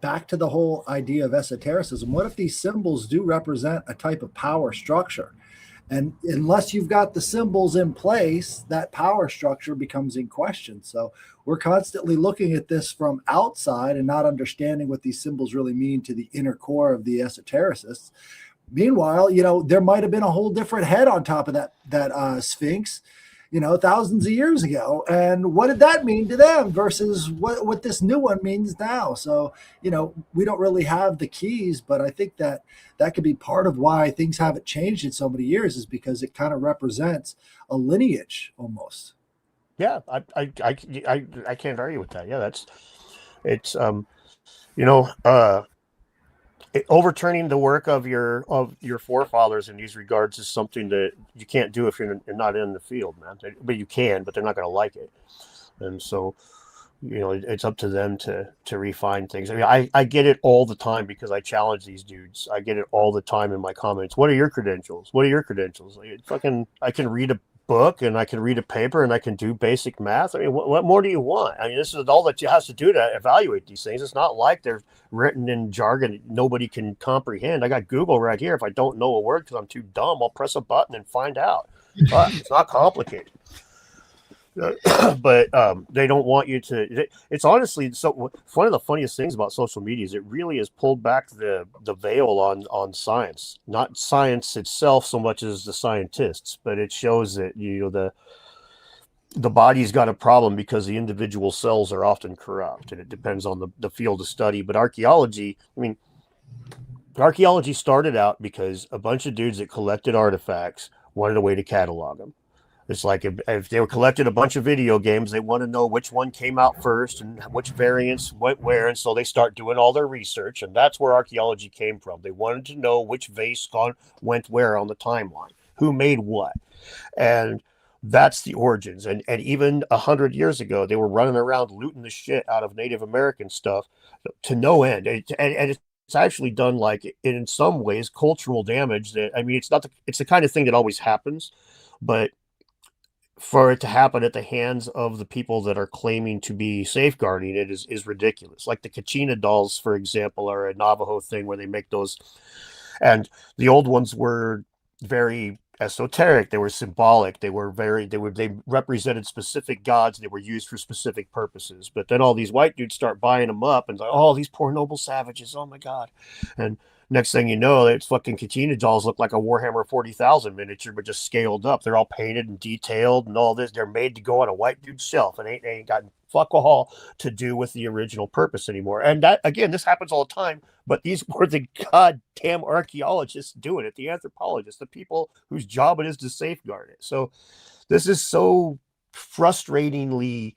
back to the whole idea of esotericism, what if these symbols do represent a type of power structure? And unless you've got the symbols in place, that power structure becomes in question. So we're constantly looking at this from outside and not understanding what these symbols really mean to the inner core of the esotericists. Meanwhile, there might have been a whole different head on top of that Sphinx, thousands of years ago. And what did that mean to them versus what this new one means now? So, we don't really have the keys, but I think that could be part of why things haven't changed in so many years, is because it kind of represents a lineage almost. Yeah, I can't argue with that. Yeah, overturning the work of your forefathers in these regards is something that you can't do if you're not in the field, man. But you can, but they're not going to like it. And so, it's up to them to refine things. I mean, I get it all the time because I challenge these dudes. I get it all the time in my comments. What are your credentials? I can read a book and I can read a paper and I can do basic math. I mean, what more do you want? I mean, this is all that you have to do to evaluate these things. It's not like they're written in jargon that nobody can comprehend. I got Google right here. If I don't know a word because I'm too dumb, I'll press a button and find out. It's not complicated. But they don't want you to. It's honestly so. One of the funniest things about social media is it really has pulled back the veil on science, not science itself so much as the scientists, but it shows that the body's got a problem because the individual cells are often corrupt, and it depends on the field of study. But archaeology, I mean, archaeology started out because a bunch of dudes that collected artifacts wanted a way to catalog them. It's like if they were collecting a bunch of video games, they want to know which one came out first and which variants went where. And so they start doing all their research. And that's where archaeology came from. They wanted to know which vase went where on the timeline, who made what. And that's the origins. And even 100 years ago, they were running around looting the shit out of Native American stuff to no end. And it's actually done, like, in some ways, cultural damage. That, I mean, it's the kind of thing that always happens, but for it to happen at the hands of the people that are claiming to be safeguarding it is ridiculous. Like the Kachina dolls, for example, are a Navajo thing where they make those, and the old ones were very esoteric. They were symbolic. They represented specific gods. They were used for specific purposes. But then all these white dudes start buying them up and like, oh, these poor noble savages. Oh my God. And next thing you know, it's fucking Kachina dolls look like a Warhammer 40,000 miniature, but just scaled up. They're all painted and detailed and all this. They're made to go on a white dude's shelf and ain't got fuck all to do with the original purpose anymore. And that, again, this happens all the time, but these were the goddamn archaeologists doing it, the anthropologists, the people whose job it is to safeguard it. So this is so frustratingly...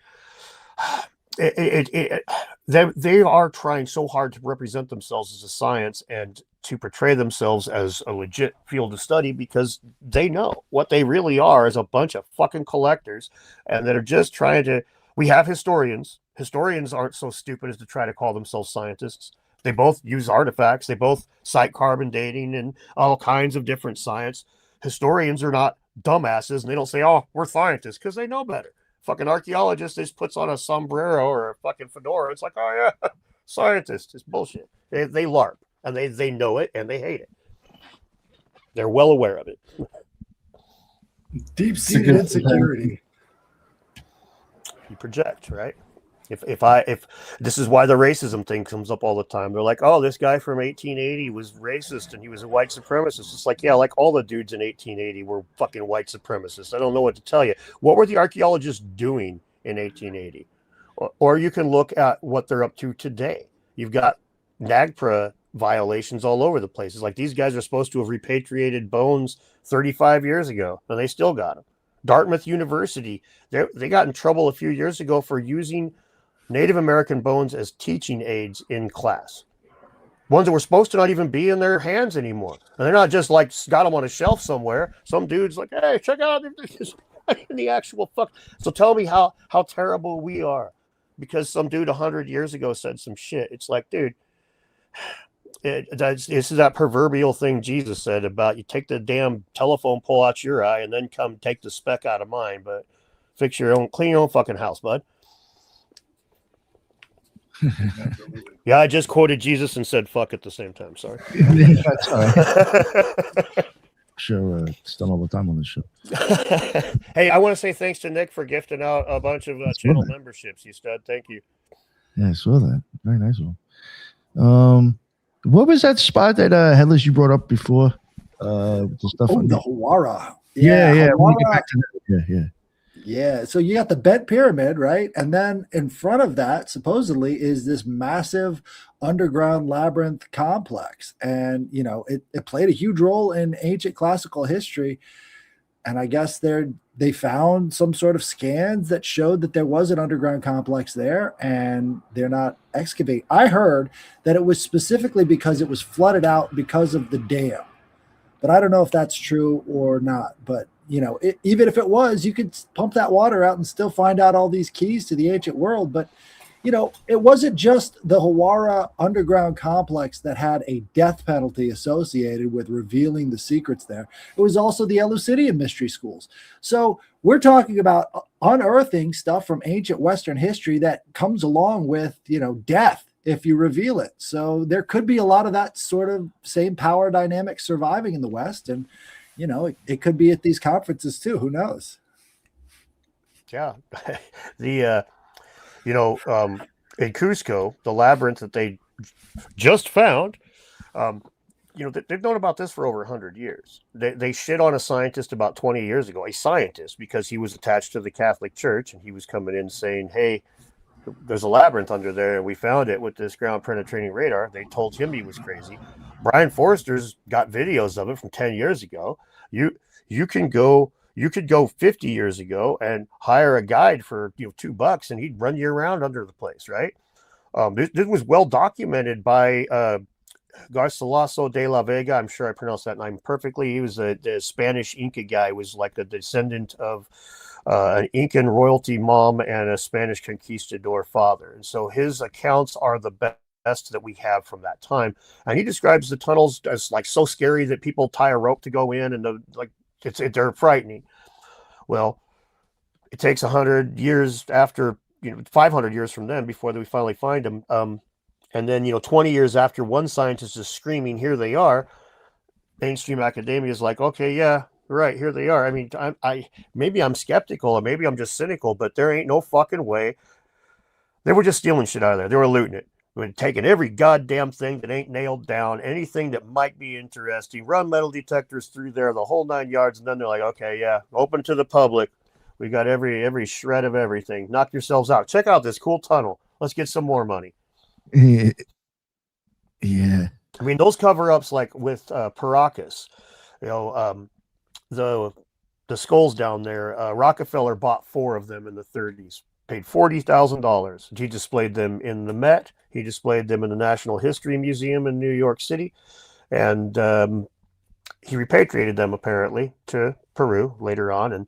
They are trying so hard to represent themselves as a science and to portray themselves as a legit field of study because they know what they really are is a bunch of fucking collectors and that are just trying to. We have historians. Historians aren't so stupid as to try to call themselves scientists. They both use artifacts. They both cite carbon dating and all kinds of different science. Historians are not dumbasses and they don't say, "Oh, we're scientists," because they know better. Fucking archaeologist just puts on a sombrero or a fucking fedora. It's like, oh yeah, scientist. It's bullshit. They LARP and they know it and they hate it. They're well aware of it. Deep-seated insecurity. You project, right? If this is why the racism thing comes up all the time. They're like, oh, this guy from 1880 was racist and he was a white supremacist. It's like, yeah, like all the dudes in 1880 were fucking white supremacists. I don't know what to tell you. What were the archaeologists doing in 1880? Or you can look at what they're up to today. You've got NAGPRA violations all over the place. It's like these guys are supposed to have repatriated bones 35 years ago and they still got them. Dartmouth University, they got in trouble a few years ago for using Native American bones as teaching aids in class. Ones that were supposed to not even be in their hands anymore. And they're not just like got them on a shelf somewhere. Some dude's like, hey, check out the actual fuck. So tell me how terrible we are. Because some dude 100 years ago said some shit. It's like, dude, this is that proverbial thing Jesus said about you take the damn telephone pole out your eye and then come take the speck out of mine. But clean your own fucking house, bud. Yeah, I just quoted Jesus and said fuck at the same time. Sorry. That's all right. Sure, it's done all the time on this show. Hey, I want to say thanks to Nick for gifting out a bunch of channel memberships. You stud. Thank you. Yeah, I saw that. Very nice one. What was that spot that Headless you brought up before? The stuff the Hawara. Yeah. Hawara. Yeah. Yeah, so you got the bent pyramid, right? And then in front of that, supposedly, is this massive underground labyrinth complex. And, you know, it played a huge role in ancient classical history. And I guess they found some sort of scans that showed that there was an underground complex there, and they're not excavating. I heard that it was specifically because it was flooded out because of the dam. But I don't know if that's true or not. But you know, even if it was, you could pump that water out and still find out all these keys to the ancient world. But, you know, it wasn't just the Hawara underground complex that had a death penalty associated with revealing the secrets there. It was also the Eleusinian mystery schools. So we're talking about unearthing stuff from ancient Western history that comes along with, you know, death if you reveal it. So there could be a lot of that sort of same power dynamic surviving in the West. And, you know, it could be at these conferences too. Who knows? Yeah. The in Cusco, the labyrinth that they just found, they've known about this for over 100 years. They shit on a scientist about 20 years ago, a scientist, because he was attached to the Catholic Church, and he was coming in saying, hey, there's a labyrinth under there, and we found it with this ground penetrating radar. They told him he was crazy. Brian Forrester's got videos of it from 10 years ago. You could go 50 years ago and hire a guide for $2, and he'd run you around under the place, right? This was well documented by Garcilaso de la Vega. I'm sure I pronounced that name perfectly. He was a Spanish Inca guy. He was like a descendant of an Incan royalty mom and a Spanish conquistador father. And so his accounts are the best that we have from that time. And he describes the tunnels as like so scary that people tie a rope to go in, and they're frightening. Well, it takes 100 years after, 500 years from then before we finally find them. And then, 20 years after one scientist is screaming, here they are, mainstream academia is like, okay, yeah, right, here they are. I mean, maybe I'm skeptical, or maybe I'm just cynical, but there ain't no fucking way. They were just stealing shit out of there. They were looting it. They were taking every goddamn thing that ain't nailed down, anything that might be interesting, run metal detectors through there, the whole 9 yards, and then they're like, okay, yeah, open to the public. We got every shred of everything. Knock yourselves out. Check out this cool tunnel. Let's get some more money. Yeah. I mean, those cover-ups, like with Paracas, the skulls down there, Rockefeller bought 4 of them in the 30s, paid $40,000. He displayed them in the Met. He displayed them in the National History Museum in New York City. And he repatriated them, apparently, to Peru later on. And,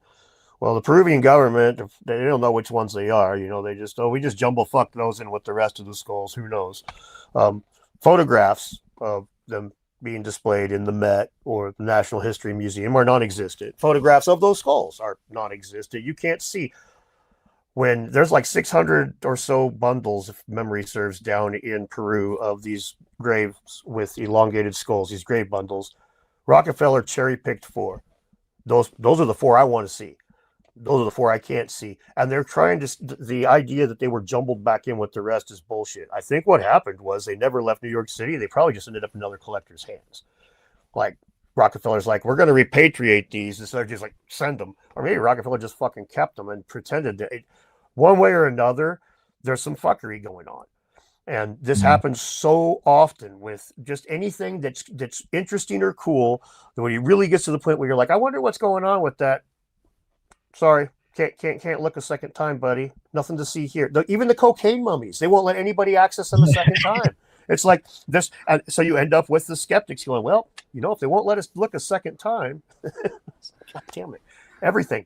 well, the Peruvian government, they don't know which ones they are. They just, we just jumble fuck those in with the rest of the skulls. Who knows? Photographs of them being displayed in the Met or the National History Museum are non-existent. Photographs of those skulls are non-existent. You can't see. When there's like 600 or so bundles, if memory serves, down in Peru of these graves with elongated skulls, these grave bundles, Rockefeller cherry-picked 4. Those are the 4 I want to see. Those are the 4 I can't see. And they're trying to, the idea that they were jumbled back in with the rest is bullshit. I think what happened was they never left New York City. They probably just ended up in other collectors' hands. Like, Rockefeller's like, we're going to repatriate these. And so they're just like, send them. Or maybe Rockefeller just fucking kept them and pretended that one way or another, there's some fuckery going on. And this happens so often with just anything that's interesting or cool, that when it really gets to the point where you're like, I wonder what's going on with that. Sorry, can't look a second time, buddy. Nothing to see here. Even the cocaine mummies, they won't let anybody access them a second time. It's like this. And so you end up with the skeptics going, well, if they won't let us look a second time, God damn it, everything.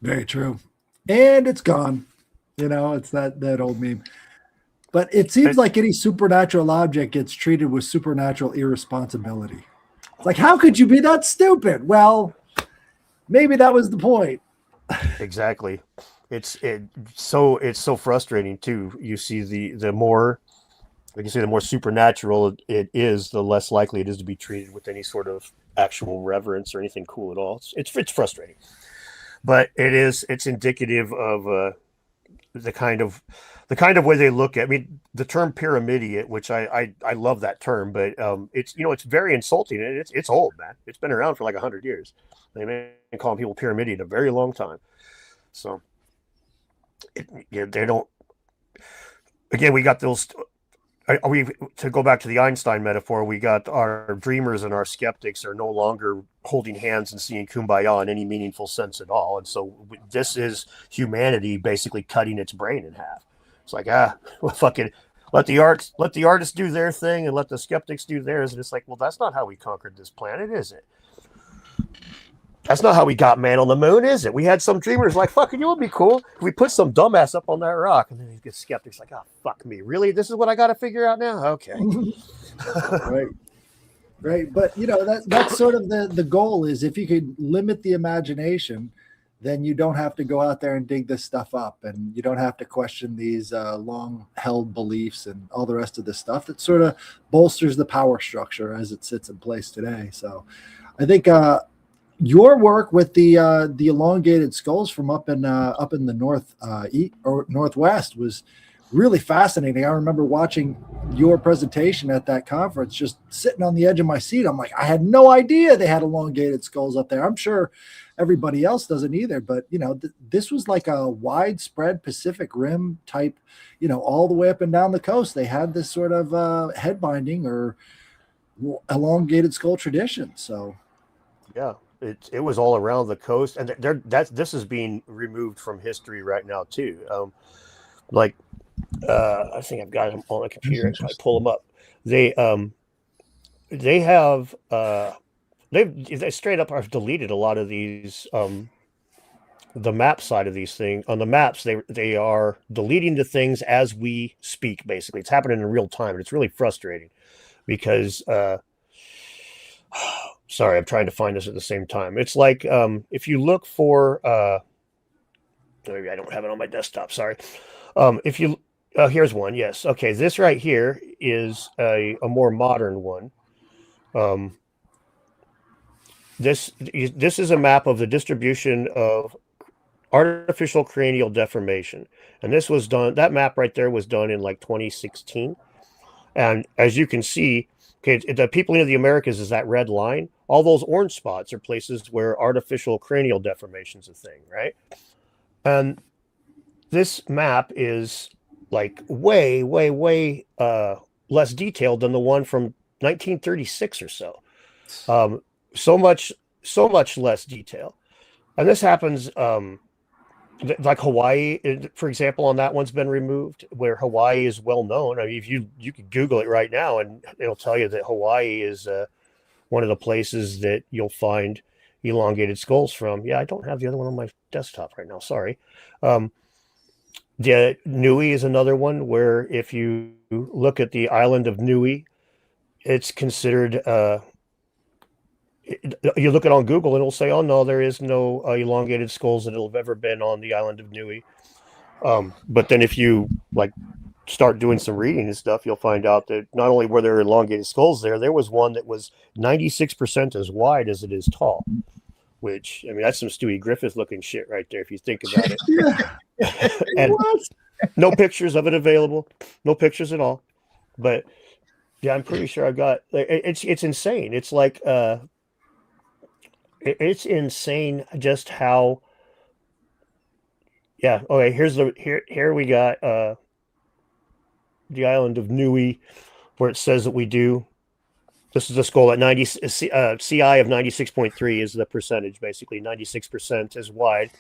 Very true. And it's gone. It's that old meme. But it seems like any supernatural object gets treated with supernatural irresponsibility. It's like, how could you be that stupid? Well, maybe that was the point. Exactly. It's so frustrating too. You see the more, like you say, the more supernatural it is, the less likely it is to be treated with any sort of actual reverence or anything cool at all. It's frustrating, but it's indicative of the kind of way they look at. I mean, the term pyramidiot, which I love that term, but it's very insulting, and it's old, man. It's been around for like 100 years. They've been calling people pyramidiot a very long time. So they don't. Again, we got those. To go back to the Einstein metaphor, we got our dreamers and our skeptics are no longer holding hands and seeing kumbaya in any meaningful sense at all. And so this is humanity basically cutting its brain in half. It's like, well, fucking let the artists do their thing and let the skeptics do theirs. And it's like, well, that's not how we conquered this planet, is it? That's not how we got man on the moon, is it? We had some dreamers like, fucking, it would be cool if we put some dumbass up on that rock. And then he gets skeptics like, oh, fuck me. Really? This is what I got to figure out now? Okay. Right. But, that's sort of the goal is if you could limit the imagination, then you don't have to go out there and dig this stuff up. And you don't have to question these long held beliefs and all the rest of this stuff that sort of bolsters the power structure as it sits in place today. So I think, your work with the elongated skulls from up in the north or northwest was really fascinating. I remember watching your presentation at that conference, just sitting on the edge of my seat. I'm like, I had no idea they had elongated skulls up there. I'm sure everybody else doesn't either, but this was like a widespread Pacific Rim type, all the way up and down the coast. They had this sort of head binding or elongated skull tradition. So yeah, it was all around the coast, and this is being removed from history right now too. I think I've got them on the computer. I pull them up. They have they straight up have deleted a lot of these the map side of these things. On the maps, they are deleting the things as we speak. Basically, it's happening in real time, and it's really frustrating because sorry, I'm trying to find this at the same time. It's like if you look for maybe I don't have it on my desktop. Sorry. If you here's one. Yes. Okay. This right here is a more modern one. This is a map of the distribution of artificial cranial deformation, and this was done. That map right there was done in like 2016, and as you can see, okay, the people of the Americas is that red line. All those orange spots are places where artificial cranial deformation is a thing, right? And this map is like way less detailed than the one from 1936 or so. So much less detail. And this happens like Hawaii, for example, on that one's been removed, where Hawaii is well known. I mean, if you can Google it right now and it'll tell you that Hawaii is one of the places that you'll find elongated skulls from. Yeah, I don't have the other one on my desktop right now. Sorry. The Nui is another one where if you look at the island of Nui, it's considered, you look it on Google and it'll say, oh no, there is no elongated skulls that have ever been on the island of Nui. But then if you start doing some reading and stuff, you'll find out that not only were there elongated skulls there was one that was 96% as wide as it is tall, which, I mean, that's some Stewie Griffith looking shit right there, if you think about it. And no pictures of it available, no pictures at all. But yeah, I'm pretty sure I've got, it's insane. It's like, it's insane just how, yeah. Okay. Here we got, the island of Nui, where it says that we do. This is a skull at 90 CI of 96.3 is the percentage, basically 96% as wide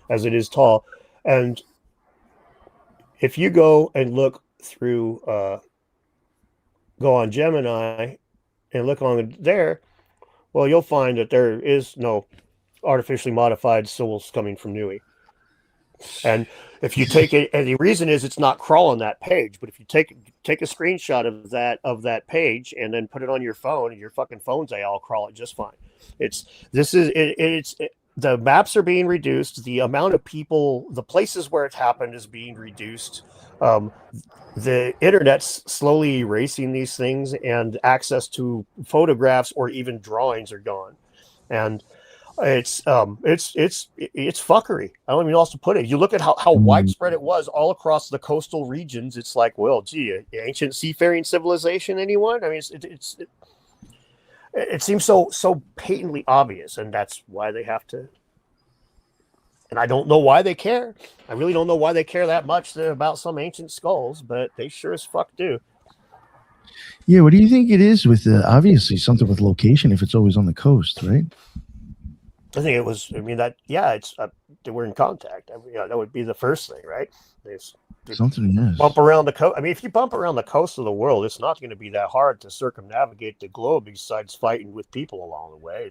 as it is tall. And if you go and look through, go on Gemini and look on there, well, you'll find that there is no artificially modified souls coming from Nui. And if you take it, and the reason is it's not crawling that page, but if you take a screenshot of that page and then put it on your phone, and your fucking phone's all crawl it just fine. The maps are being reduced. The amount of people, the places where it's happened is being reduced. The internet's slowly erasing these things, and access to photographs or even drawings are gone. And it's fuckery. I don't even know how else to put it. You look at how widespread it was all across the coastal regions. It's like, well, gee, ancient seafaring civilization, anyone? I mean, it seems so patently obvious, and that's why they have to. And I don't know why they care. I really don't know why they care that much about some ancient skulls, but they sure as fuck do. Yeah, what do you think it is with obviously something with location if it's always on the coast, right? I think it was. I mean it's they were in contact. I mean, that would be the first thing, right? They Something is. bump around the coast. I mean, if you bump around the coast of the world, it's not going to be that hard to circumnavigate the globe. Besides fighting with people along the way,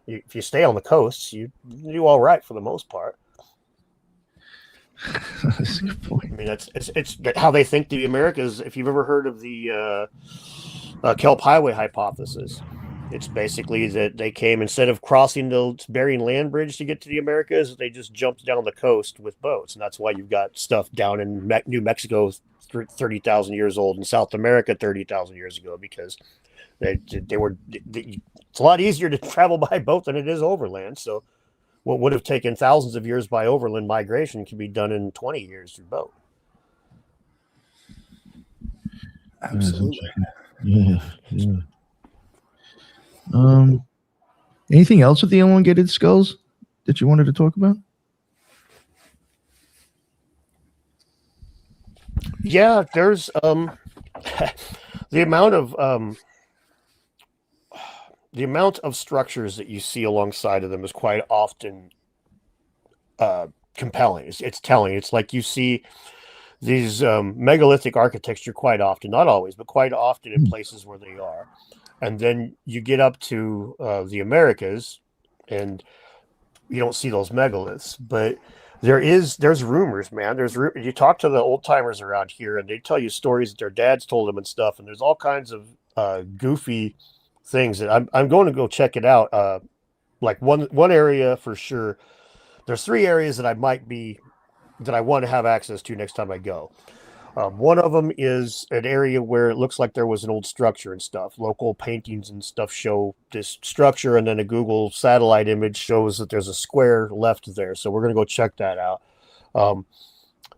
if you stay on the coasts, you do all right for the most part. That's a good point. I mean, it's how they think the Americas. If you've ever heard of the Kelp Highway hypothesis, it's basically that they came, instead of crossing the Bering Land Bridge to get to the Americas, they just jumped down the coast with boats, and that's why you've got stuff down in New Mexico 30,000 years old, in South America 30,000 years ago, because they were. It's a lot easier to travel by boat than it is overland. So what would have taken thousands of years by overland migration can be done in 20 years through boat. Absolutely. Yeah. Anything else with the elongated skulls that you wanted to talk about? Yeah, there's the amount of structures that you see alongside of them is quite often compelling. It's telling. It's like you see these megalithic architecture quite often, not always, but quite often in places where they are. And then you get up to the Americas, and you don't see those megaliths. But there's rumors, man. You talk to the old timers around here, and they tell you stories that their dads told them and stuff. And there's all kinds of goofy things that I'm going to go check it out. Like one area for sure. There's 3 areas that I want to have access to next time I go. One of them is an area where it looks like there was an old structure and stuff. Local paintings and stuff show this structure, and then a Google satellite image shows that there's a square left there. So we're going to go check that out.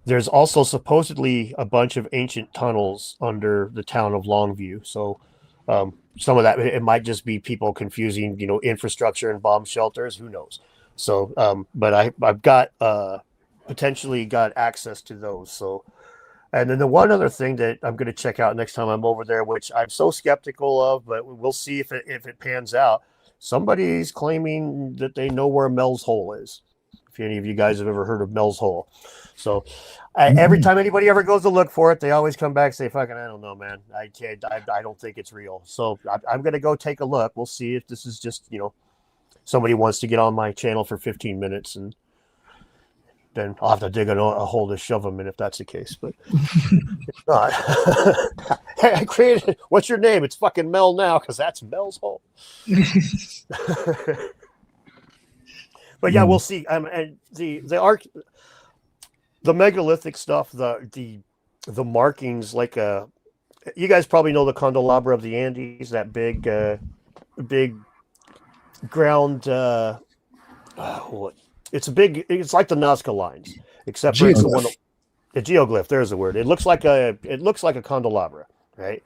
There's also supposedly a bunch of ancient tunnels under the town of Longview. So some of that, it might just be people confusing, infrastructure and bomb shelters. Who knows? So, but I've got potentially got access to those. So. And then the one other thing that I'm going to check out next time I'm over there, which I'm so skeptical of, but we'll see if it pans out. Somebody's claiming that they know where Mel's Hole is. If any of you guys have ever heard of Mel's Hole. So every time anybody ever goes to look for it, they always come back and say, fucking, I don't know, man. I don't think it's real. So I'm going to go take a look. We'll see if this is just, somebody wants to get on my channel for 15 minutes, and then I'll have to dig a hole to shove them in if that's the case. But it's not. Hey, I created. What's your name? It's fucking Mel now, because that's Mel's Hole. But yeah, we'll see. And the megalithic stuff, the markings, like you guys probably know the candelabra of the Andes, that big ground. It's like the Nazca lines, except for it's the one. A geoglyph. There's the word. It looks like a candelabra, right?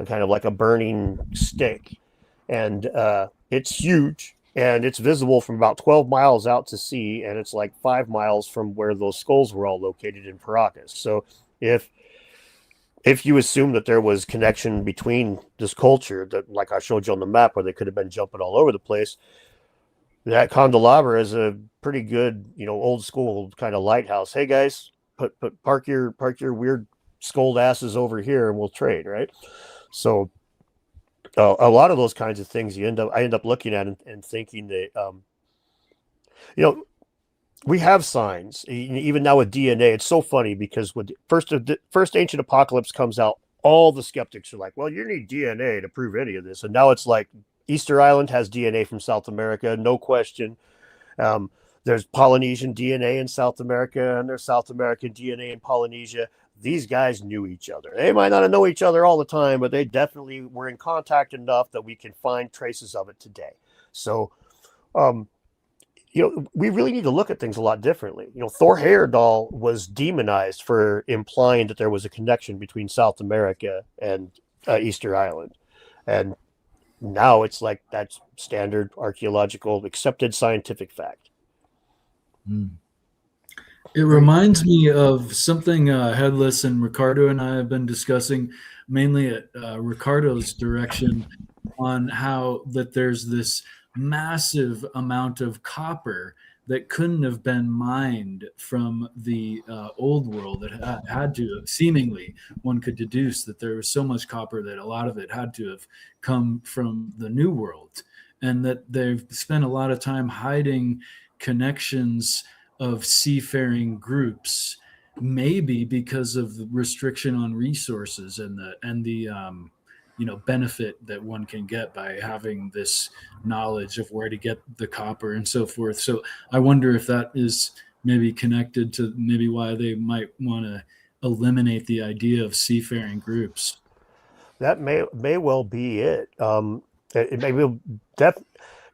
Kind of like a burning stake, and it's huge, and it's visible from about 12 miles out to sea, and it's like 5 miles from where those skulls were all located in Paracas. So if you assume that there was connection between this culture, that like I showed you on the map, where they could have been jumping all over the place, that candelabra is a pretty good, old school kind of lighthouse. Hey guys, park your weird skulled asses over here, and we'll trade, right? So a lot of those kinds of things I end up looking at and thinking that we have signs even now with DNA. It's so funny because when the first ancient apocalypse comes out, all the skeptics are like, well, you need DNA to prove any of this, and now it's like Easter Island has DNA from South America, no question. There's Polynesian DNA in South America, and there's South American DNA in Polynesia. These guys knew each other. They might not know each other all the time, but they definitely were in contact enough that we can find traces of it today. So, we really need to look at things a lot differently. Thor Heyerdahl was demonized for implying that there was a connection between South America and Easter Island. And now it's like that's standard archaeological accepted scientific fact. It reminds me of something Headless and Ricardo and I have been discussing, mainly at Ricardo's direction, on how that there's this massive amount of copper that couldn't have been mined from the old world. That had to, seemingly, one could deduce that there was so much copper that a lot of it had to have come from the new world, and that they've spent a lot of time hiding connections of seafaring groups, maybe because of the restriction on resources and the benefit that one can get by having this knowledge of where to get the copper and so forth. So I wonder if that is maybe connected to maybe why they might want to eliminate the idea of seafaring groups. That may well be it. It may be, that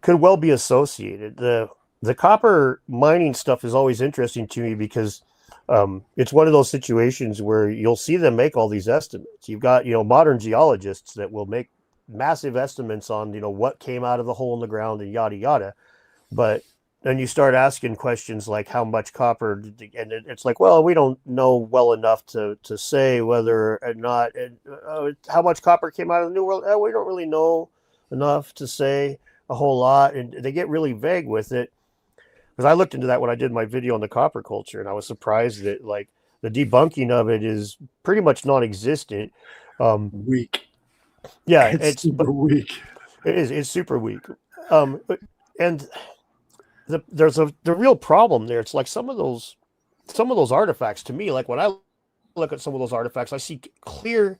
could well be associated. The copper mining stuff is always interesting to me because it's one of those situations where you'll see them make all these estimates. You've got, modern geologists that will make massive estimates on, what came out of the hole in the ground and yada, yada. But then you start asking questions like how much copper, and it's like, well, we don't know well enough to say whether or not, how much copper came out of the New World. We don't really know enough to say a whole lot. And they get really vague with it. Because I looked into that when I did my video on the copper culture, and I was surprised that like the debunking of it is pretty much non-existent. Weak. Yeah, It's super weak. It is. It's super weak. And there's the real problem there. It's like some of those artifacts to me, like when I look at some of those artifacts, I see clear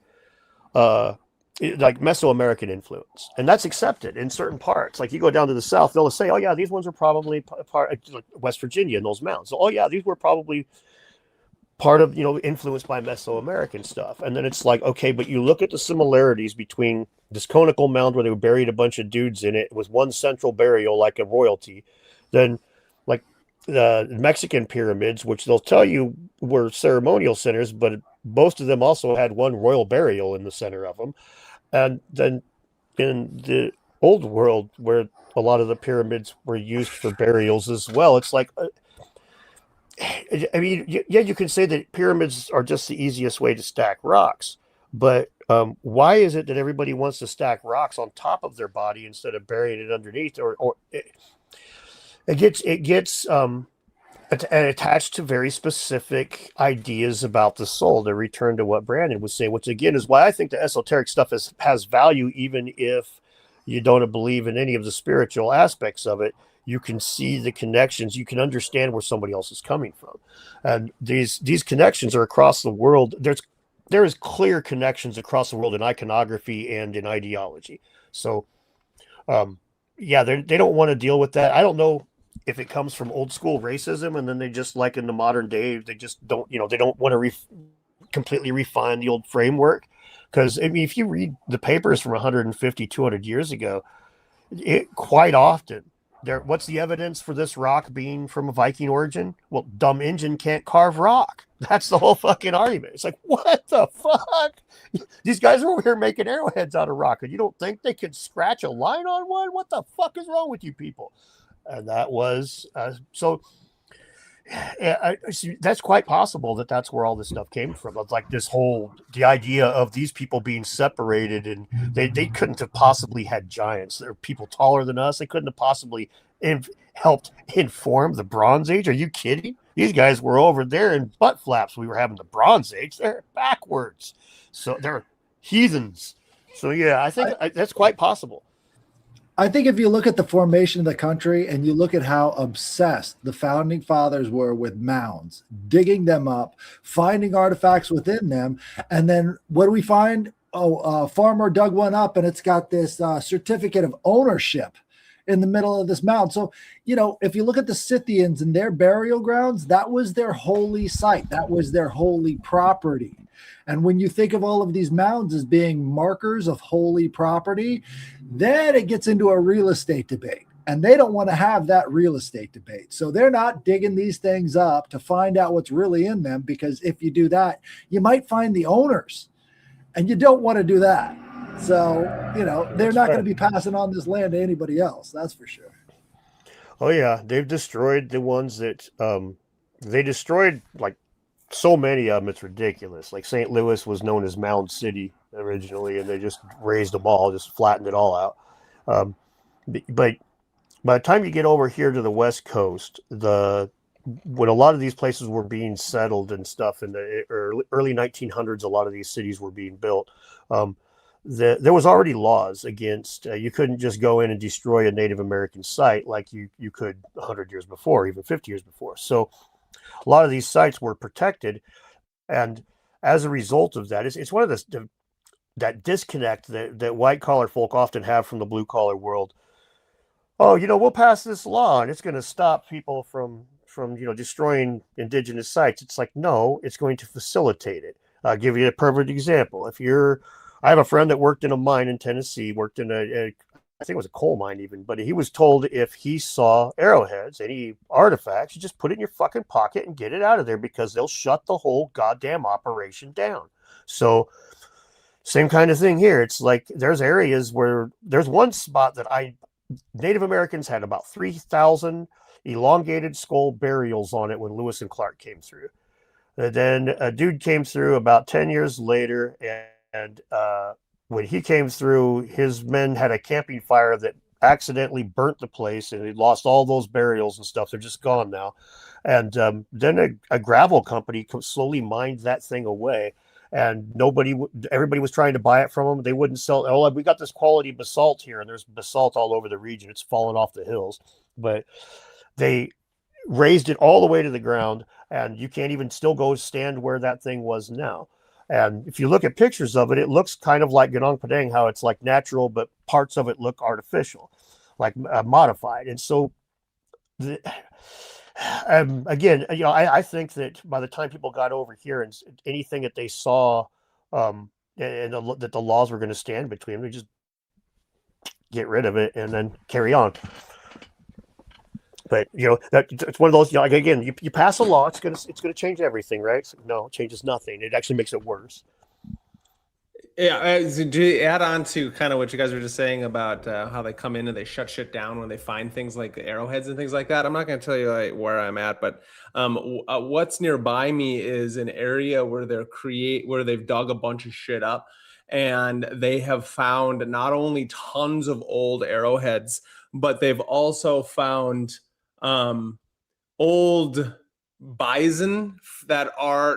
like Mesoamerican influence, and that's accepted in certain parts. Like you go down to the south, they'll say, oh yeah, these ones are probably part like West Virginia and those mountains. So, oh yeah, these were probably part of, influenced by Mesoamerican stuff. And then it's like, okay, but you look at the similarities between this conical mound where they buried a bunch of dudes in it with one central burial like a royalty, then like the Mexican pyramids, which they'll tell you were ceremonial centers, but most of them also had one royal burial in the center of them. And then in the old world, where a lot of the pyramids were used for burials as well, it's like, I mean, yeah, you can say that pyramids are just the easiest way to stack rocks, but why is it that everybody wants to stack rocks on top of their body instead of burying it underneath? Or it gets attached to very specific ideas about the soul. To return to what Brandon was saying, which again is why I think the esoteric stuff has value, even if you don't believe in any of the spiritual aspects of it. You can see the connections. You can understand where somebody else is coming from, and these connections are across the world. There is clear connections across the world in iconography and in ideology. So, yeah, they don't want to deal with that. I don't know if it comes from old school racism, and then they just, like in the modern day, they just don't, they don't want to completely refine the old framework. Because I mean, if you read the papers from 150, 200 years ago, quite often what's the evidence for this rock being from a Viking origin? Well, dumb engine can't carve rock. That's the whole fucking argument. It's like, what the fuck? These guys are over here making arrowheads out of rock, and you don't think they could scratch a line on one? What the fuck is wrong with you people? And that was so. That's quite possible that's where all this stuff came from. It's like the idea of these people being separated, and they couldn't have possibly had giants. They're people taller than us. They couldn't have possibly helped inform the Bronze Age. Are you kidding? These guys were over there in butt flaps. We were having the Bronze Age. They're backwards. So they're heathens. So yeah, I think that's quite possible. I think if you look at the formation of the country and you look at how obsessed the founding fathers were with mounds, digging them up, finding artifacts within them, and then what do we find? A farmer dug one up and it's got this certificate of ownership in the middle of this mound. So, if you look at the Scythians and their burial grounds, that was their holy site. That was their holy property. And when you think of all of these mounds as being markers of holy property, then it gets into a real estate debate. And they don't want to have that real estate debate. So they're not digging these things up to find out what's really in them, because if you do that, you might find the owners. And you don't want to do that. So, they're not going to be passing on this land to anybody else. That's for sure. Oh, yeah. They've destroyed the ones that they destroyed, like, so many of them, it's ridiculous. Like St. Louis was known as Mound City originally, and they just raised them all, just flattened it all out. But by the time you get over here to the West Coast, when a lot of these places were being settled and stuff in the early 1900s, a lot of these cities were being built. There was already laws against, you couldn't just go in and destroy a Native American site like you could 100 years before, even 50 years before. So a lot of these sites were protected, and as a result of that, it's one of that disconnect that white collar folk often have from the blue collar world. Oh, we'll pass this law and it's going to stop people from from destroying indigenous sites. It's like, no, it's going to facilitate it. I'll give you a perfect example. I have a friend that worked in a mine in Tennessee, worked in I think it was a coal mine even, but he was told if he saw arrowheads, any artifacts, you just put it in your fucking pocket and get it out of there because they'll shut the whole goddamn operation down. So same kind of thing here. It's like there's areas where there's one spot that Native Americans had about 3,000 elongated skull burials on it when Lewis and Clark came through. And then a dude came through about 10 years later, and when he came through, his men had a camping fire that accidentally burnt the place, and he lost all those burials and stuff. They're just gone now. And then a gravel company slowly mined that thing away, and everybody was trying to buy it from them. They wouldn't sell. Oh, we got this quality basalt here, and there's basalt all over the region. It's fallen off the hills, but they raised it all the way to the ground, and you can't even still go stand where that thing was now. And if you look at pictures of it, it looks kind of like Gunung Padang, how it's like natural, but parts of it look artificial, like modified. And so, again, I think that by the time people got over here and anything that they saw, that the laws were going to stand between them, they just get rid of it and then carry on. But it's one of those. Again, you pass a law, it's gonna change everything, right? So, no, it changes nothing. It actually makes it worse. Yeah, to add on to kind of what you guys were just saying about how they come in and they shut shit down when they find things like the arrowheads and things like that. I'm not going to tell you where I'm at, but what's nearby me is an area where they've dug a bunch of shit up, and they have found not only tons of old arrowheads, but they've also found old bison that are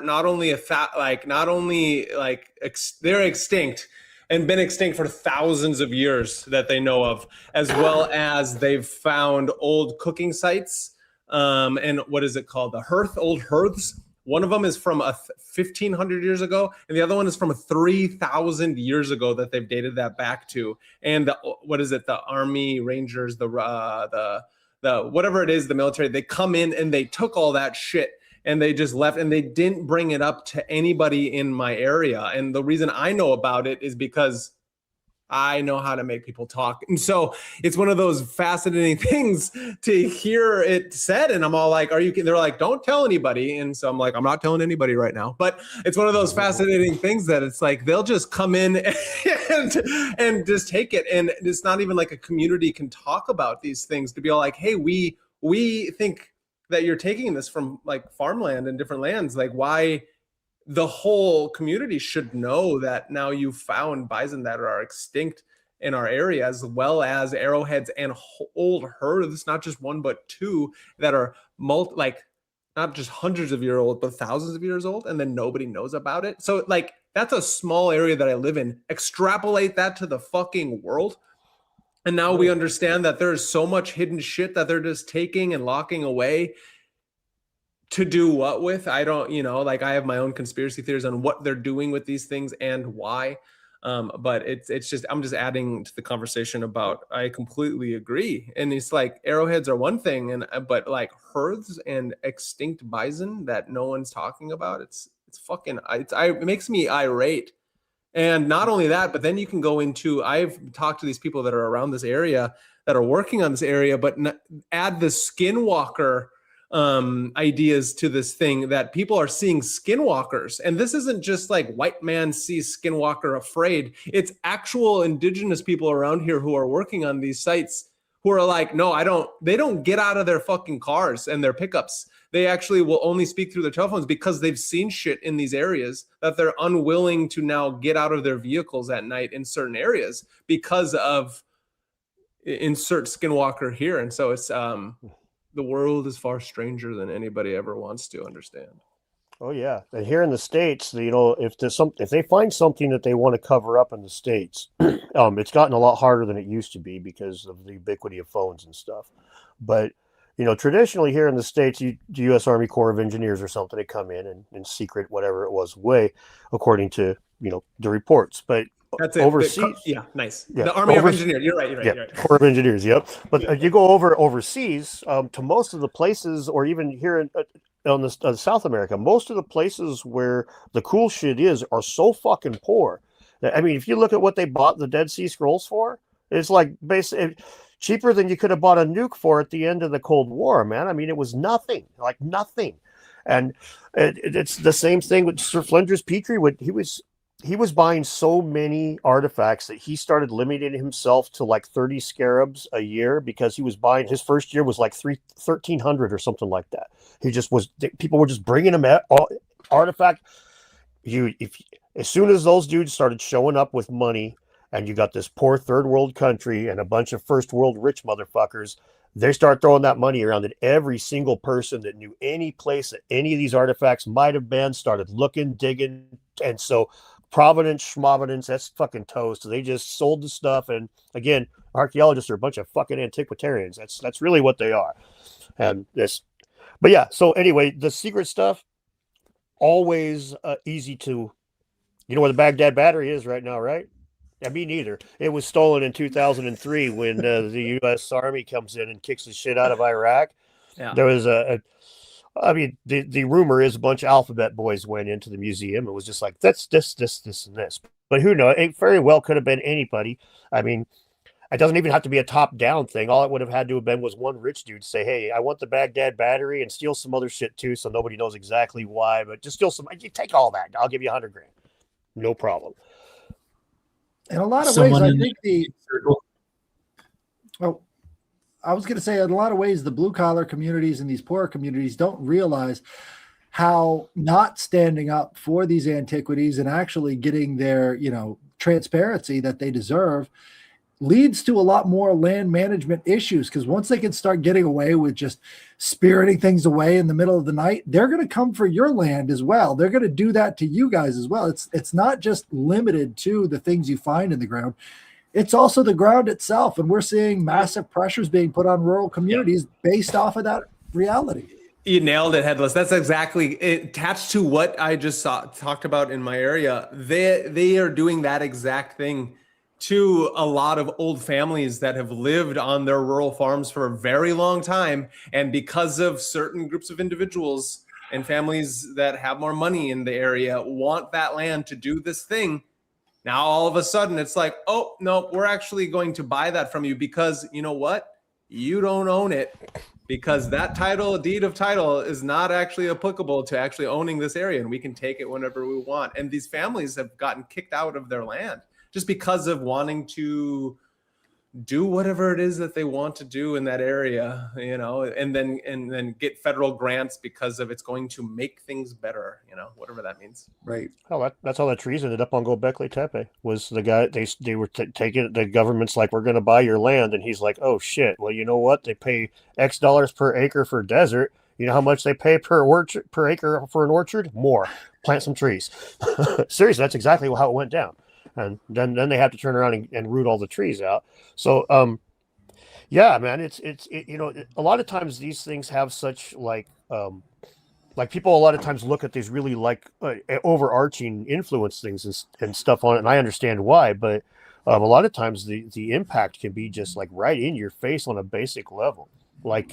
they're extinct and been extinct for thousands of years that they know of, as well as they've found old cooking sites. And what is it called? Old hearths. One of them is from 1,500 years ago, and the other one is from 3,000 years ago that they've dated that back to. And the Army Rangers, the whatever it is, the military, they come in and they took all that shit and they just left, and they didn't bring it up to anybody in my area. And the reason I know about it is because I know how to make people talk. And so it's one of those fascinating things to hear it said. And I'm all like, are you kidding? They're like, don't tell anybody. And so I'm like, I'm not telling anybody right now. But it's one of those fascinating things that it's like, they'll just come in and just take it. And it's not even like a community can talk about these things to be all like, hey, we think that you're taking this from like farmland and different lands. Like, why? The whole community should know that now you found bison that are extinct in our area, as well as arrowheads and old hearths, not just one, but two that are not just hundreds of years old, but thousands of years old. And then nobody knows about it. So like, that's a small area that I live in. Extrapolate that to the fucking world. And now we understand that there's so much hidden shit that they're just taking and locking away. To do what with? I don't, I have my own conspiracy theories on what they're doing with these things and why. But it's just, I'm just adding to the conversation about, I completely agree. And it's like arrowheads are one thing, but like hearths and extinct bison that no one's talking about, it makes me irate. And not only that, but then you can go into, I've talked to these people that are around this area that are working on this area, but add the skinwalker ideas to this thing, that people are seeing skinwalkers. And this isn't just like white man sees skinwalker afraid. It's actual indigenous people around here who are working on these sites who are like, no, they don't get out of their fucking cars and their pickups. They actually will only speak through their telephones because they've seen shit in these areas that they're unwilling to now get out of their vehicles at night in certain areas because of insert skinwalker here. And so it's, the world is far stranger than anybody ever wants to understand. Oh yeah, and here in the States, if they find something that they want to cover up in the States, it's gotten a lot harder than it used to be because of the ubiquity of phones and stuff. But traditionally here in the States, the U.S. Army Corps of Engineers or something, they come in and secret whatever it was away, according to the reports. But That's it. overseas. Yeah, nice. Yeah, The Army of Engineers. You're right. You're right. Yeah, You're right. Corps of Engineers. Yep. But you go overseas to most of the places, or even here in on the South America, most of the places where the cool shit are so fucking poor. I mean, if you look at what they bought the Dead Sea Scrolls for, it's like basically cheaper than you could have bought a nuke for at the end of the Cold War, man. I mean, it was nothing, like nothing. And it's the same thing with Sir Flinders Petrie. He was buying so many artifacts that he started limiting himself to like 30 scarabs a year, because he was buying, his first year was like 1,300 or something like that. He just was, people were just bringing him artifact. As soon as those dudes started showing up with money, and you got this poor third world country and a bunch of first world rich motherfuckers, they start throwing that money around, and every single person that knew any place that any of these artifacts might have been started looking, digging. And so Providence, Schmovidence, that's fucking toast. They just sold the stuff. And again, archaeologists are a bunch of fucking antiquitarians. That's really what they are. And but yeah, so anyway, the secret stuff, always easy to, you know where the Baghdad Battery is right now, right? Yeah, me neither. It was stolen in 2003 when the U.S. Army comes in and kicks the shit out of Iraq. Yeah. There was I mean, the rumor is a bunch of alphabet boys went into the museum. It was just like, that's this, and this. But who knows? It very well could have been anybody. I mean, it doesn't even have to be a top-down thing. All it would have had to have been was one rich dude say, hey, I want the Baghdad Battery, and steal some other shit too, so nobody knows exactly why. But just steal some. You take all that. I'll give you $100,000. No problem. In a lot of Someone ways, I in think the circle. I was going to say, in a lot of ways, the blue collar communities and these poorer communities don't realize how not standing up for these antiquities and actually getting their, transparency that they deserve leads to a lot more land management issues. Because once they can start getting away with just spiriting things away in the middle of the night, they're going to come for your land as well. They're going to do that to you guys as well. It's not just limited to the things you find in the ground. It's also the ground itself. And we're seeing massive pressures being put on rural communities based off of that reality. You nailed it, Headless. That's exactly it, attached to what I just talked about in my area. They are doing that exact thing to a lot of old families that have lived on their rural farms for a very long time. And because of certain groups of individuals and families that have more money in the area want that land to do this thing, now all of a sudden it's like, oh, no, we're actually going to buy that from you because you know what? You don't own it, because that deed of title is not actually applicable to actually owning this area, and we can take it whenever we want. And these families have gotten kicked out of their land just because of wanting to do whatever it is that they want to do in that area, and then get federal grants because of it's going to make things better, whatever that means. Right. Hell, that's how the trees ended up on Gobekli Tepe. Was the guy they were taking, the government's like, we're going to buy your land, and he's like, oh shit. Well, you know what? They pay X dollars per acre for desert. You know how much they pay per acre for an orchard? More. Plant some trees. Seriously, that's exactly how it went down. And then they have to turn around and root all the trees out. So, yeah, man, it's a lot of times these things have such like people a lot of times look at these really overarching influence things and stuff on it. And I understand why, but a lot of times the impact can be just like right in your face on a basic level. Like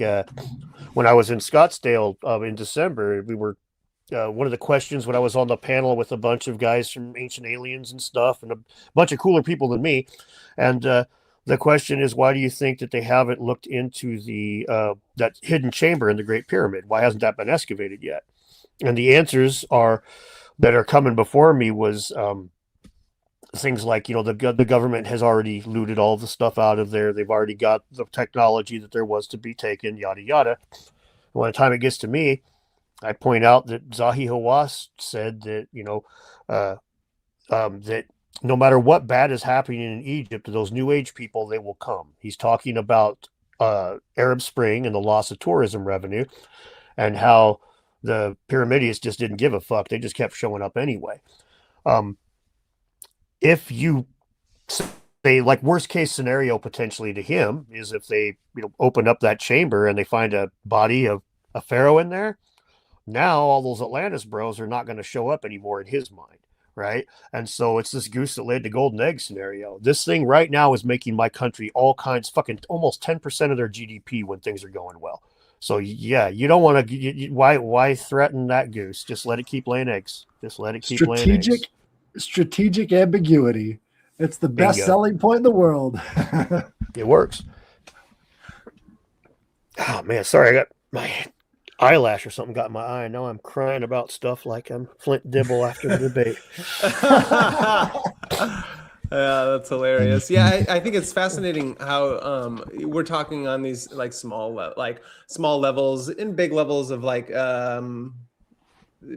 when I was in Scottsdale in December, we were one of the questions when I was on the panel with a bunch of guys from Ancient Aliens and stuff, and a bunch of cooler people than me. And the question is, why do you think that they haven't looked into that hidden chamber in the Great Pyramid? Why hasn't that been excavated yet? And the answers that are coming before me was things like, the government has already looted all the stuff out of there. They've already got the technology that there was to be taken, yada, yada. And by the time it gets to me, I point out that Zahi Hawass said that, that no matter what bad is happening in Egypt to those New Age people, they will come. He's talking about Arab Spring and the loss of tourism revenue, and how the Pyramidists just didn't give a fuck. They just kept showing up anyway. If you say, like, worst case scenario potentially to him is if they open up that chamber and they find a body of a pharaoh in there. Now all those Atlantis bros are not going to show up anymore in his mind. right? And so it's this goose that laid the golden egg scenario. This thing right now is making my country all kinds, fucking almost 10% of their GDP when things are going well. So yeah, you don't want to. Why threaten that goose? Just let it keep laying eggs. Just let it keep laying eggs. Strategic ambiguity. It's the best Bingo. selling point in the world. It works. Oh man, sorry, I got my eyelash or something got in my eye. Now I'm crying about stuff like I'm Flint Dibble after the debate. Yeah, that's hilarious. Yeah, I think it's fascinating how we're talking on these like small levels and big levels of like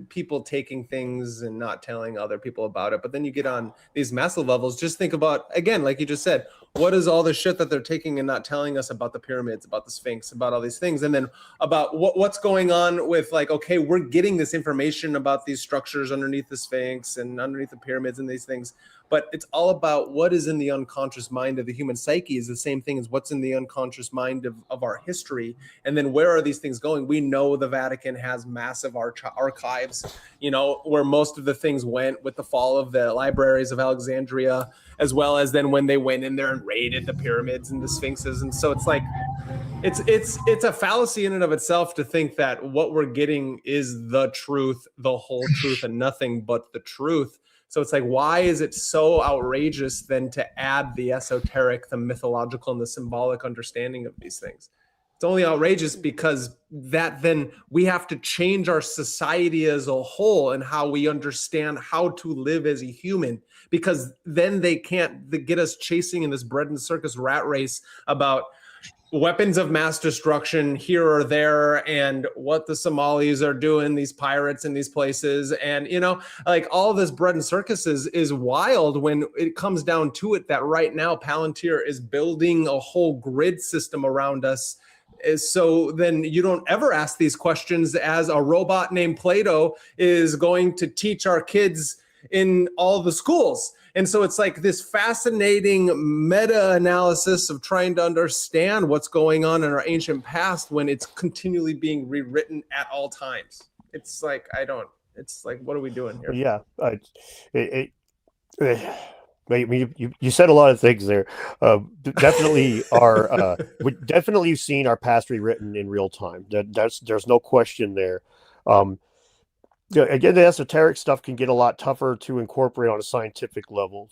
people taking things and not telling other people about it. But then you get on these massive levels. Just think about, again, like you just said, what is all the shit that they're taking and not telling us about the pyramids, about the Sphinx, about all these things, and then about what's going on with like, okay, we're getting this information about these structures underneath the Sphinx and underneath the pyramids and these things, but it's all about what is in the unconscious mind of the human psyche is the same thing as what's in the unconscious mind of our history. And then where are these things going? We know the Vatican has massive archives, you know, where most of the things went with the fall of the libraries of Alexandria, as well as then when they went in there and raided the pyramids and the Sphinxes. And so it's like, it's a fallacy in and of itself to think that what we're getting is the truth, the whole truth, and nothing but the truth. So it's like, why is it so outrageous then to add the esoteric, the mythological, and the symbolic understanding of these things? It's only outrageous because that then we have to change our society as a whole and how we understand how to live as a human, because then they can't get us chasing in this bread and circus rat race about weapons of mass destruction here or there and what the Somalis are doing, these pirates in these places. And, you know, like all this bread and circuses is wild when it comes down to it that right now Palantir is building a whole grid system around us. So then you don't ever ask these questions as a robot named Plato is going to teach our kids in all the schools. And so it's like this fascinating meta-analysis of trying to understand what's going on in our ancient past when it's continually being rewritten at all times. It's like, it's like, what are we doing here? Yeah. You said a lot of things there. Definitely we definitely seen our past rewritten in real time. There's no question there. Again, the esoteric stuff can get a lot tougher to incorporate on a scientific level,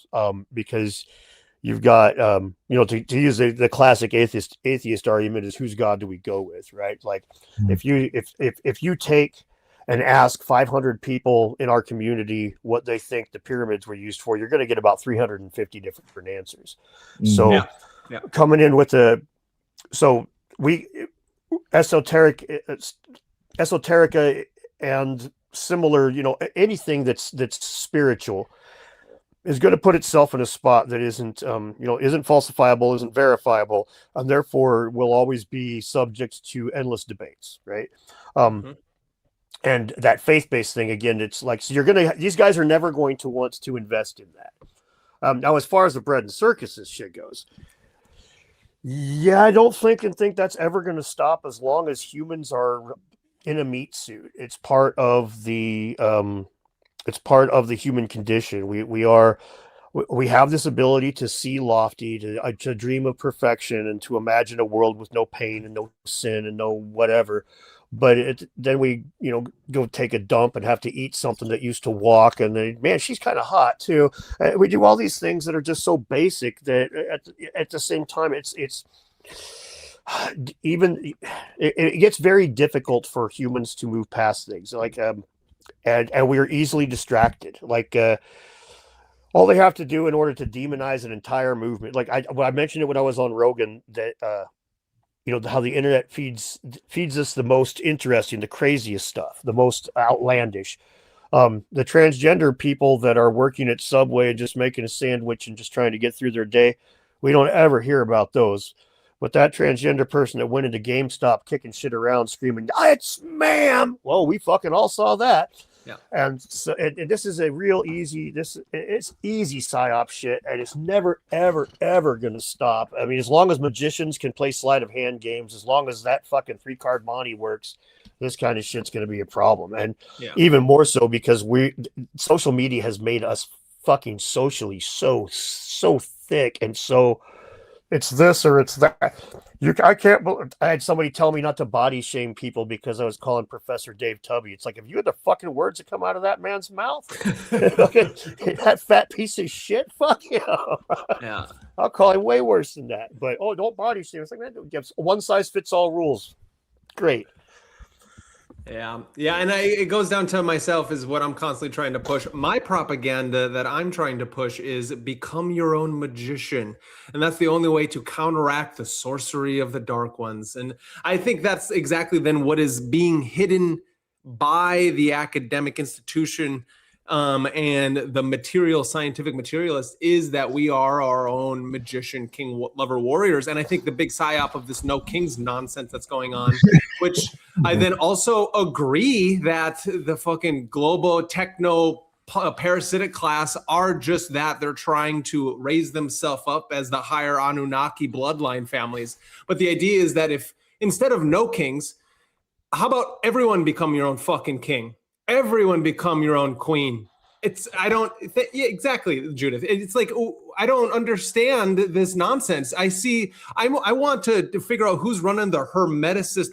because you've got, to use the classic atheist argument is whose God do we go with, right? Like if you take and ask 500 people in our community what they think the pyramids were used for, you're going to get about 350 different answers. So coming in with esoterica and similar, anything that's spiritual is going to put itself in a spot that isn't falsifiable, isn't verifiable, and therefore will always be subject to endless debates, right? And that faith-based thing, again, it's like, so these guys are never going to want to invest in that. Now, as far as the bread and circuses shit goes, yeah, I don't think that's ever going to stop as long as humans are in a meat suit. It's part of the human condition. We have this ability to see lofty, to dream of perfection, and to imagine a world with no pain and no sin and no whatever. But then we go take a dump and have to eat something that used to walk, and then, man, she's kind of hot too. We do all these things that are just so basic that at the same time it's even it gets very difficult for humans to move past things, like and we are easily distracted. Like all they have to do in order to demonize an entire movement, like I mentioned it when I was on Rogan, that how the internet feeds us the most interesting, the craziest stuff, the most outlandish. The transgender people that are working at Subway and just making a sandwich and just trying to get through their day, we don't ever hear about those. But that transgender person that went into GameStop kicking shit around screaming, "It's ma'am!" Well, we fucking all saw that. Yeah. And so this is a real easy, it's easy psyop shit, and it's never, ever, ever going to stop. I mean, as long as magicians can play sleight of hand games, as long as that fucking 3-card Monty works, this kind of shit's going to be a problem. And Yeah. even more so because social media has made us fucking socially so thick, and so it's this or it's that. I can't believe I had somebody tell me not to body shame people because I was calling Professor Dave Tubby. It's like, if you had the fucking words that come out of that man's mouth, that fat piece of shit, fuck you. Yeah. I'll call him way worse than that. But don't body shame. It's like, man, one size fits all rules. Great. Yeah. And it goes down to myself is what I'm constantly trying to push. My propaganda that I'm trying to push is become your own magician. And that's the only way to counteract the sorcery of the dark ones. And I think that's exactly then what is being hidden by the academic institution and the scientific materialist is that we are our own magician, king, lover, warriors. And I think the big psyop of this no kings nonsense that's going on, which I then also agree that the fucking global techno parasitic class are just that. They're trying to raise themselves up as the higher Anunnaki bloodline families. But the idea is that if instead of no kings, how about everyone become your own fucking king? Everyone become your own queen. Exactly, Judith. It's like, I don't understand this nonsense. I want to figure out who's running the Hermeticist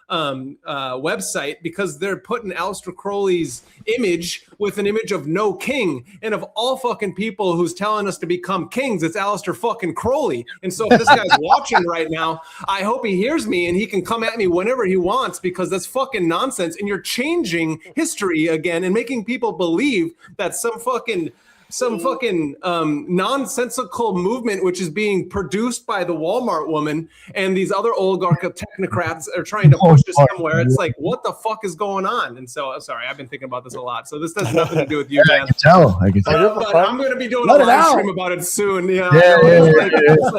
website, because they're putting Aleister Crowley's image with an image of no king, and of all fucking people who's telling us to become kings, it's Aleister fucking Crowley. And so if this guy's watching right now, I hope he hears me and he can come at me whenever he wants, because that's fucking nonsense. And you're changing history again and making people believe that some fucking nonsensical movement, which is being produced by the Walmart woman and these other oligarchical technocrats are trying to push this somewhere. It's like, what the fuck is going on? And so, sorry, I've been thinking about this a lot. So this has nothing to do with you, Dan. I can tell. But I'm going to be doing a live stream about it soon. It's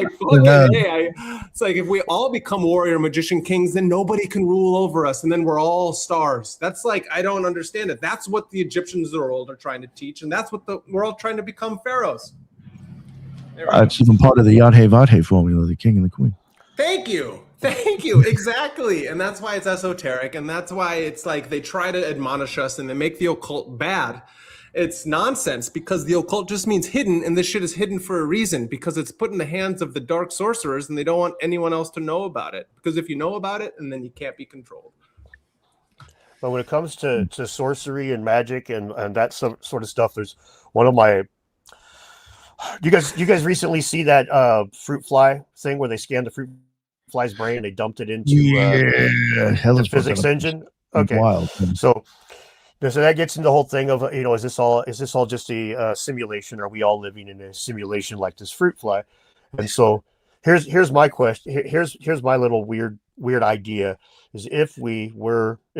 like if we all become warrior magician kings, then nobody can rule over us, and then we're all stars. That's like, I don't understand it. That's what the Egyptians of the world are trying to teach, and that's what we're all trying to become pharaohs. It's even part of the Yad Vade formula, the king and the queen. Thank you. Exactly. And that's why it's esoteric, and that's why it's like they try to admonish us and they make the occult bad. It's nonsense, because the occult just means hidden, and this shit is hidden for a reason, because it's put in the hands of the dark sorcerers, and they don't want anyone else to know about it, because if you know about it, and then you can't be controlled. But when it comes to sorcery and magic and that sort of stuff, there's one of my. You guys recently see that fruit fly thing where they scanned the fruit fly's brain and they dumped it into the physics engine? Okay, wild. So that gets into the whole thing of, is this all just a simulation? Are we all living in a simulation like this fruit fly? And so here's my question. Here's my little weird idea: is if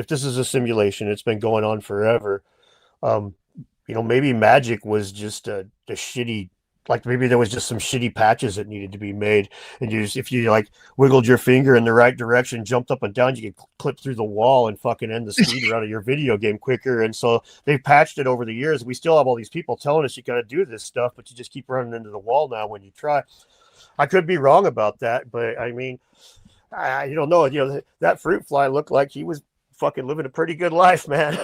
this is a simulation, it's been going on forever. Maybe magic was just a shitty. Like maybe there was just some shitty patches that needed to be made, and if you like wiggled your finger in the right direction, jumped up and down, you could clip through the wall and fucking end the speed out of your video game quicker. And so they've patched it over the years. We still have all these people telling us you got to do this stuff, but you just keep running into the wall now when you try. I could be wrong about that, but I mean, I don't know. That fruit fly looked like he was fucking living a pretty good life, man.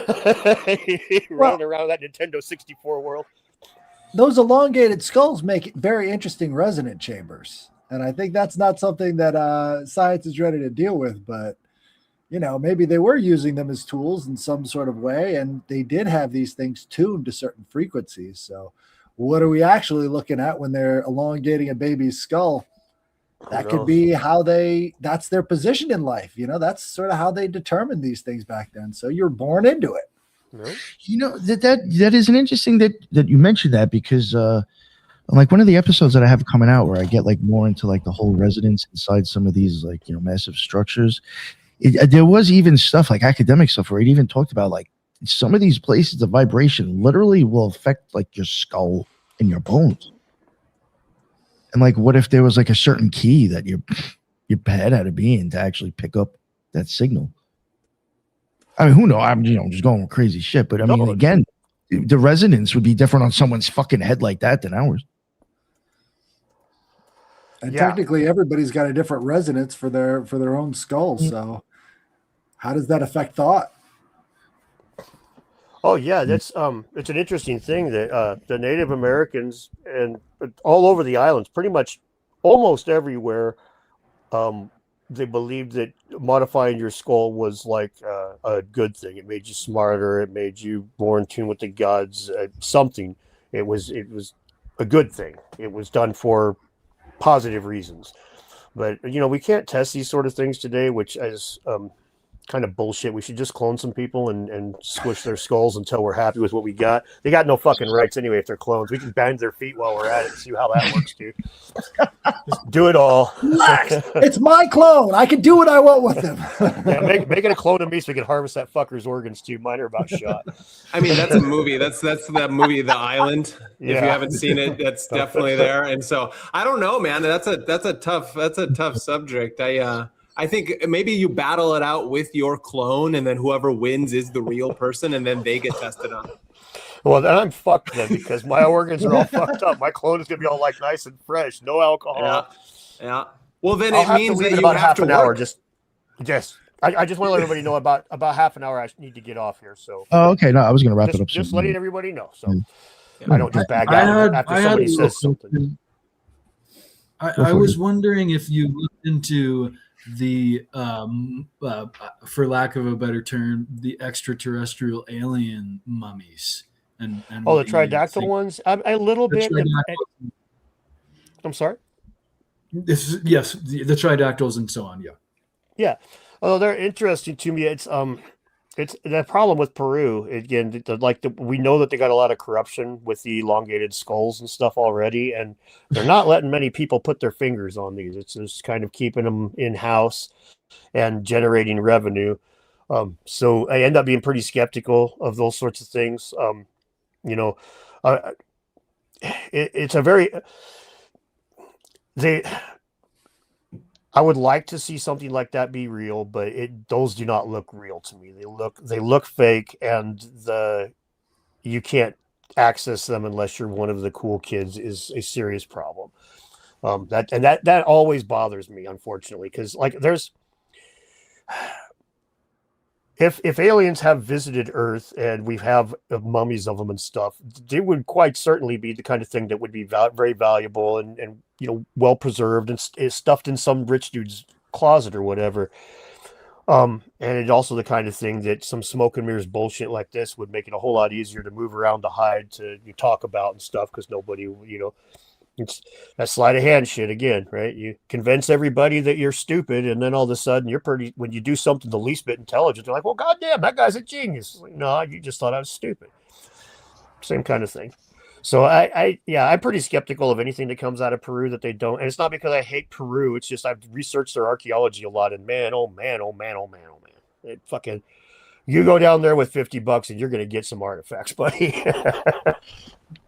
Running around that Nintendo 64 world. Those elongated skulls make very interesting resonant chambers. And I think that's not something that science is ready to deal with. But, maybe they were using them as tools in some sort of way. And they did have these things tuned to certain frequencies. So what are we actually looking at when they're elongating a baby's skull? That could be that's their position in life. That's sort of how they determined these things back then. So you're born into it. That is an interesting that you mentioned that, because like one of the episodes that I have coming out where I get like more into like the whole residence inside some of these like massive structures, there was even stuff like academic stuff where it even talked about like some of these places, the vibration literally will affect like your skull and your bones. And like, what if there was like a certain key that your head had to be in to actually pick up that signal? I mean, who knows? I'm just going with crazy shit. But I mean, again, the resonance would be different on someone's fucking head like that than ours. And technically, everybody's got a different resonance for their own skull. So How does that affect thought? Oh yeah, that's it's an interesting thing that the Native Americans and all over the islands, pretty much almost everywhere, they believed that modifying your skull was like a good thing. It made you smarter. It made you more in tune with the gods. Something. It was a good thing. It was done for positive reasons. But we can't test these sort of things today, which is kind of bullshit. We should just clone some people and squish their skulls until we're happy with what we got. They got no fucking rights anyway if they're clones. We can bend their feet while we're at it and see how that works, dude. Just do it all. It's my clone. I can do what I want with him. Yeah, make it a clone of me so we can harvest that fucker's organs too. Mine are about shot. I mean, that's a movie. That's that movie, The Island. If you haven't seen it, that's definitely there. And so I don't know, man. That's a tough subject. I think maybe you battle it out with your clone, and then whoever wins is the real person, and then they get tested on. Well, then I'm fucked then because my organs are all fucked up. My clone is gonna be all like nice and fresh, no alcohol. Yeah. Well, then I'll it means that you about have half to an work. hour. I just want to let everybody know about half an hour. I need to get off here. So. Oh, okay. No, I was going to wrap it up. Just soon. letting everybody know. So Yeah. I don't just bag out after somebody says something. I was wondering if you looked into the, for lack of a better term, the extraterrestrial alien mummies. And the tridactyl ones? A little bit. I'm sorry? Yes, the tridactyls and so on, yeah. Yeah. Although they're interesting to me. It's the problem with Peru again. We know that they got a lot of corruption with the elongated skulls and stuff already, and they're not letting many people put their fingers on these. It's just kind of keeping them in house and generating revenue. So I end up being pretty skeptical of those sorts of things. It's a very I would like to see something like that be real, but those do not look real to me. They look fake, and you can't access them unless you're one of the cool kids is a serious problem. That always bothers me, unfortunately, because if aliens have visited Earth and we have mummies of them and stuff, they would quite certainly be the kind of thing that would be very valuable and well preserved and stuffed in some rich dude's closet or whatever. And it's also the kind of thing that some smoke and mirrors bullshit like this would make it a whole lot easier to move around, to hide, to talk about and stuff, because nobody, it's that sleight of hand shit again, right? You convince everybody that you're stupid, and then all of a sudden when you do something the least bit intelligent, they're like, well, goddamn, that guy's a genius. Like, no, you just thought I was stupid. Same kind of thing. So I'm pretty skeptical of anything that comes out of Peru that they don't. And it's not because I hate Peru. It's just I've researched their archaeology a lot, and man, it fucking, you go down there with $50 and you're going to get some artifacts, buddy.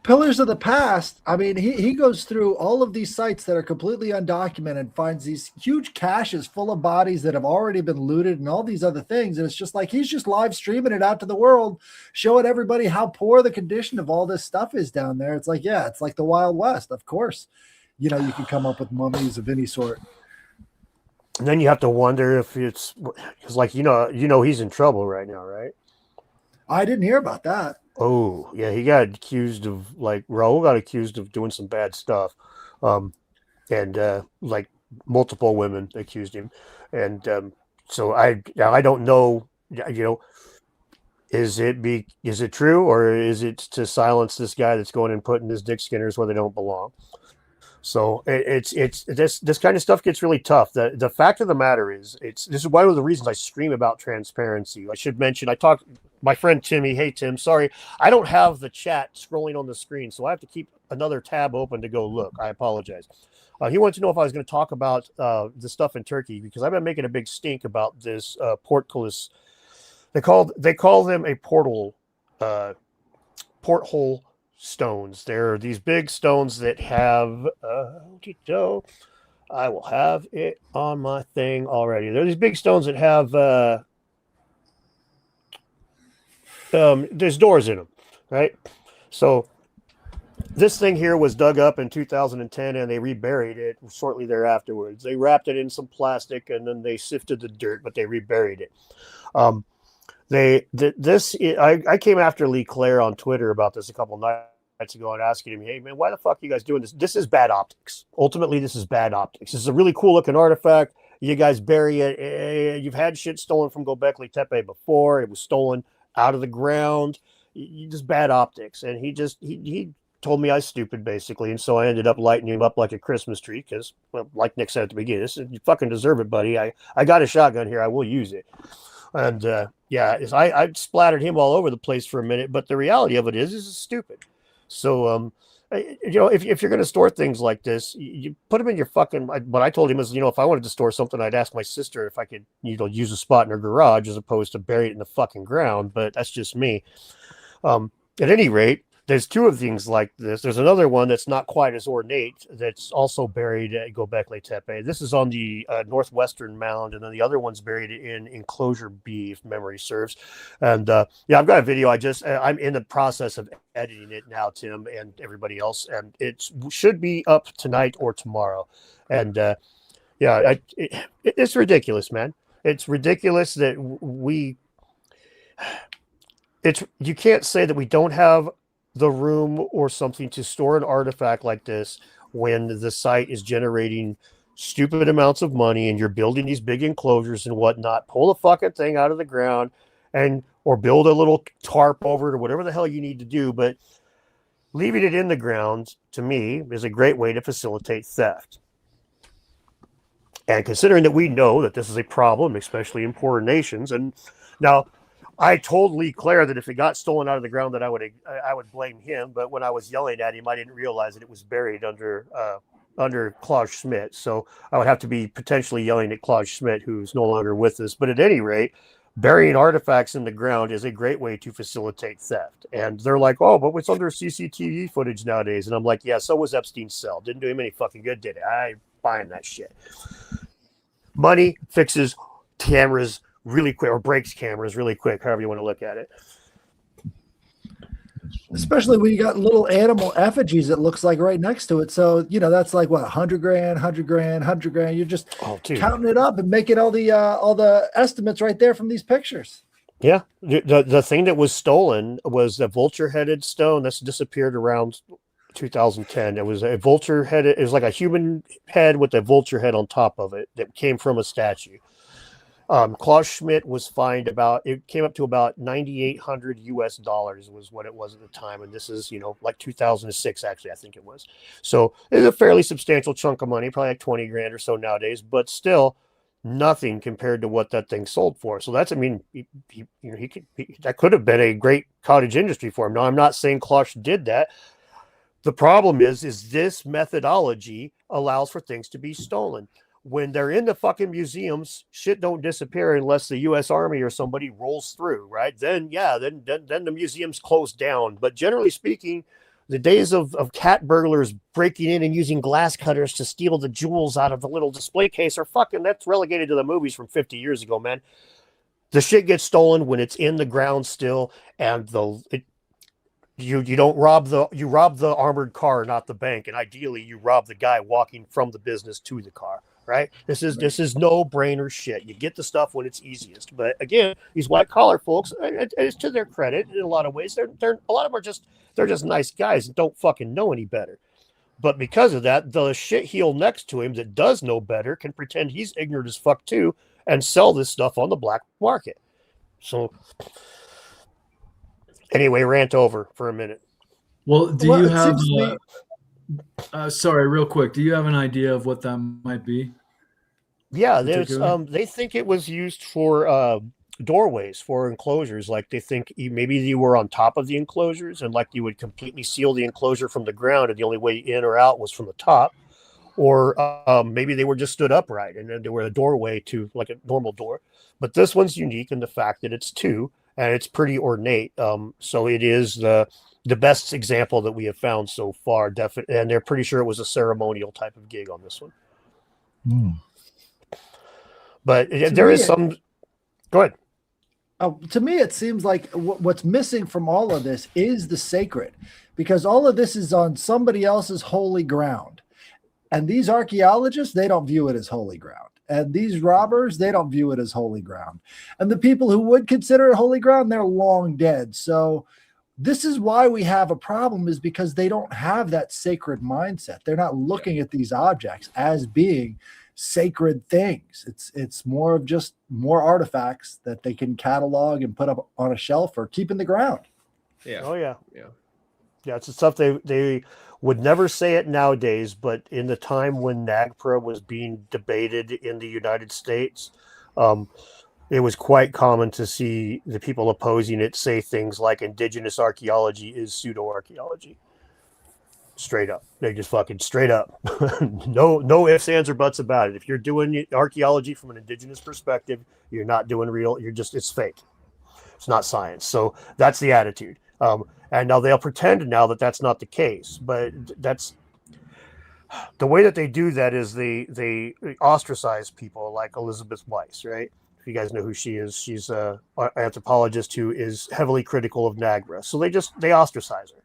Pillars of the Past. I mean, he goes through all of these sites that are completely undocumented, finds these huge caches full of bodies that have already been looted and all these other things. And it's just like he's just live streaming it out to the world, showing everybody how poor the condition of all this stuff is down there. It's like, yeah, it's like the Wild West. Of course, you can come up with mummies of any sort. And then you have to wonder if it's like, he's in trouble right now, right? I didn't hear about that. Oh, yeah, he got accused of, Raul got accused of doing some bad stuff. And multiple women accused him. And so I don't know, is it true, or is it to silence this guy that's going and putting his dick skinners where they don't belong? So it's this kind of stuff gets really tough. The fact of the matter is, this is one of the reasons I scream about transparency. I should mention, I talked my friend Timmy. Hey Tim, sorry, I don't have the chat scrolling on the screen, so I have to keep another tab open to go look. I apologize. He wanted to know if I was going to talk about the stuff in Turkey, because I've been making a big stink about this portcullis. They call them a porthole stones. They're these big stones that have I will have it on my thing already. They're these big stones that have there's doors in them, right? So this thing here was dug up in 2010, and they reburied it shortly thereafterwards. They wrapped it in some plastic, and then they sifted the dirt, but they reburied it. I came after Lee Claire on Twitter about this a couple nights ago and asking him, hey, man, why the fuck are you guys doing this? This is bad optics. Ultimately, this is bad optics. This is a really cool looking artifact. You guys bury it. You've had shit stolen from Gobekli Tepe before. It was stolen out of the ground. Just bad optics. And he told me I was stupid, basically. And so I ended up lighting him up like a Christmas tree because, well, like Nick said at the beginning, you fucking deserve it, buddy. I got a shotgun here. I will use it. And I splattered him all over the place for a minute. But the reality of it is it's stupid. So, if you're going to store things like this, you put them in your fucking. What I told him is, if I wanted to store something, I'd ask my sister if I could, use a spot in her garage as opposed to bury it in the fucking ground. But that's just me. At any rate, there's two of things like this. There's another one that's not quite as ornate that's also buried at Gobekli Tepe. This is on the northwestern mound, and then the other one's buried in enclosure B, if memory serves. And I've got a video. I'm in the process of editing it now, Tim, and everybody else, and it should be up tonight or tomorrow. And it's ridiculous, man. It's ridiculous that you can't say that we don't have the room or something to store an artifact like this when the site is generating stupid amounts of money and you're building these big enclosures and whatnot. Pull the fucking thing out of the ground or build a little tarp over it or whatever the hell you need to do. But leaving it in the ground, to me, is a great way to facilitate theft. And considering that we know that this is a problem, especially in poor nations, and now I told Lee Claire that if it got stolen out of the ground, that I would blame him. But when I was yelling at him, I didn't realize that it was buried under Klaus Schmidt. So I would have to be potentially yelling at Klaus Schmidt, who's no longer with us. But at any rate, burying artifacts in the ground is a great way to facilitate theft. And they're like, oh, but what's under CCTV footage nowadays? And I'm like, yeah, so was Epstein's cell. Didn't do him any fucking good, did it? I ain't buying that shit. Money fixes cameras really quick, or breaks cameras really quick, however you want to look at it. Especially when you got little animal effigies, it looks like right next to it. So, that's like what, 100 grand, 100 grand, 100 grand. You're just counting it up and making all the estimates right there from these pictures. Yeah. The thing that was stolen was the vulture-headed stone that's disappeared around 2010. It was a vulture-headed, it was like a human head with a vulture head on top of it that came from a statue. Klaus Schmidt was fined it came up to about $9,800 US was what it was at the time. And this is, like 2006, actually, I think it was. So it's a fairly substantial chunk of money, probably like 20 grand or so nowadays, but still nothing compared to what that thing sold for. So that's, that could have been a great cottage industry for him. Now, I'm not saying Klaus did that. The problem is this methodology allows for things to be stolen. When they're in the fucking museums, shit don't disappear unless the U.S. Army or somebody rolls through, right? Then the museums close down. But generally speaking, the days of cat burglars breaking in and using glass cutters to steal the jewels out of the little display case that's relegated to the movies from 50 years ago, man. The shit gets stolen when it's in the ground still, and you rob the armored car, not the bank, and ideally you rob the guy walking from the business to the car. Right. This is no brainer shit. You get the stuff when it's easiest. But again, these white collar folks, it's to their credit in a lot of ways. They're a lot of them they're just nice guys and don't fucking know any better. But because of that, the shitheel next to him that does know better can pretend he's ignorant as fuck too and sell this stuff on the black market. So anyway, rant over for a minute. Well, do you have? Sorry, real quick. Do you have an idea of what that might be? Yeah, they think it was used for doorways, for enclosures. Like they think maybe you were on top of the enclosures and like you would completely seal the enclosure from the ground and the only way in or out was from the top. Or maybe they were just stood upright and then they were a doorway to like a normal door. But this one's unique in the fact that it's two and it's pretty ornate. So it is the best example that we have found so far. And they're pretty sure it was a ceremonial type of gig on this one. But there is some. Go ahead. To me, it seems like what's missing from all of this is the sacred, because all of this is on somebody else's holy ground. And these archaeologists, they don't view it as holy ground. And these robbers, they don't view it as holy ground. And the people who would consider it holy ground, they're long dead. So this is why we have a problem, is because they don't have that sacred mindset. They're not looking at these objects as being sacred things. It's more of just more artifacts that they can catalog and put up on a shelf or keep in the ground. Yeah. Oh yeah. Yeah. Yeah, it's the stuff they would never say it nowadays, but in the time when NAGPRA was being debated in the United States, it was quite common to see the people opposing it say things like indigenous archaeology is pseudo-archaeology. Straight up. They just fucking straight up. No ifs, ands, or buts about it. If you're doing archaeology from an indigenous perspective, you're not doing real, it's fake. It's not science. So that's the attitude. And now they'll pretend now that that's not the case, but that's the way that they do that is they ostracize people like Elizabeth Weiss, right? If you guys know who she is, she's an anthropologist who is heavily critical of NAGPRA. So they ostracize her,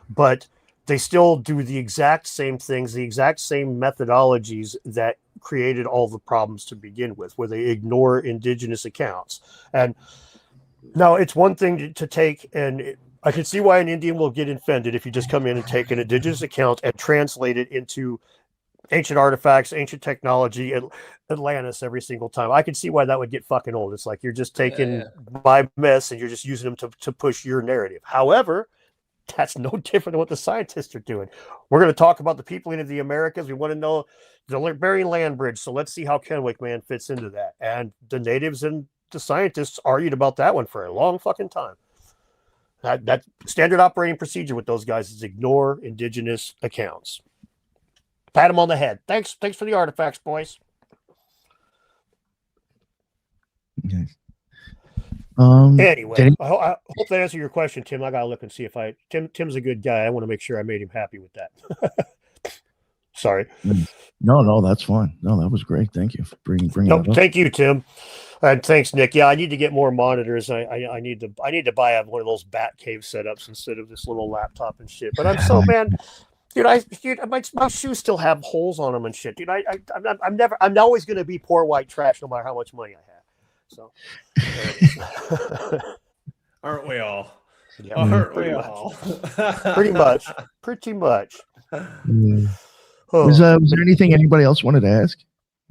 but they still do the exact same things, the exact same methodologies that created all the problems to begin with, where they ignore indigenous accounts. And now it's one thing to take, and I can see why an Indian will get offended if you just come in and take an indigenous account and translate it into ancient artifacts, ancient technology, Atlantis every single time. I can see why that would get fucking old. It's like you're just taking my mess and you're just using them to push your narrative. However, that's no different than what the scientists are doing. We're going to talk about the peopling of the Americas. We want to know the Bering Land Bridge. So let's see how Kennewick Man fits into that. And the natives and the scientists argued about that one for a long fucking time. That standard operating procedure with those guys is ignore indigenous accounts. Pat them on the head. Thanks for the artifacts, boys. Okay. Anyway, I hope that answered your question, Tim. I gotta look and see if Tim's a good guy. I want to make sure I made him happy with that. Sorry. No, that's fine. No, that was great. Thank you for bringing that up. Thank you, Tim. And thanks, Nick. Yeah, I need to get more monitors. I need to buy one of those bat cave setups instead of this little laptop and shit. But I'm so man, dude. My shoes still have holes on them and shit, dude. I'm always gonna be poor white trash no matter how much money I have. So, aren't we all? Yeah, aren't we all? Pretty much. Yeah. Oh. Was there anything anybody else wanted to ask?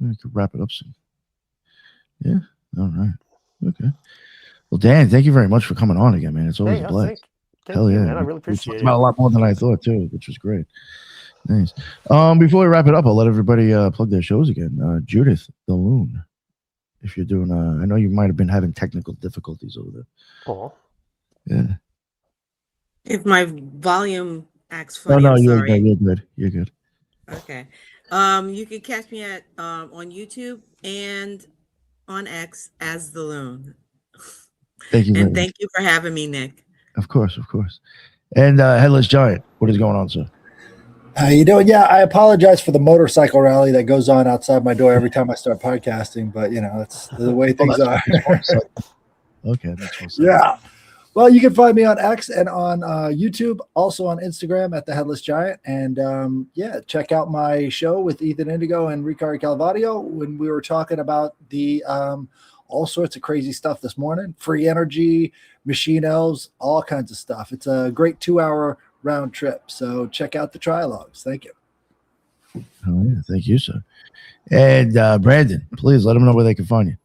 We could wrap it up soon. Yeah. All right. Okay. Well, Dan, thank you very much for coming on again, man. It's always a blast. Hell yeah, man. I really appreciate it. About a lot more than I thought too, which was great. Nice. Before we wrap it up, I'll let everybody plug their shows again. Judith the Loon. If you're doing, I know you might have been having technical difficulties over there. Oh. Yeah. If my volume acts funny, No, I'm you're sorry. good. You're good. You're good. Okay. You can catch me at on YouTube and on X as the Loon. Thank you. And thank you for having me, Nick. Of course. And Headless Giant, what is going on, sir? How you doing? Yeah, I apologize for the motorcycle rally that goes on outside my door every time I start podcasting, but that's the way things are. Okay, that's what's yeah. Well, you can find me on X and on YouTube, also on Instagram at the Headless Giant, and check out my show with Ethan Indigo and Riccardo Calvadio when we were talking about the all sorts of crazy stuff this morning, free energy, machine elves, all kinds of stuff. It's a great 2-hour round trip. So check out the trilogues. Thank you. Oh, yeah. Thank you, sir. And Brandon, please let them know where they can find you.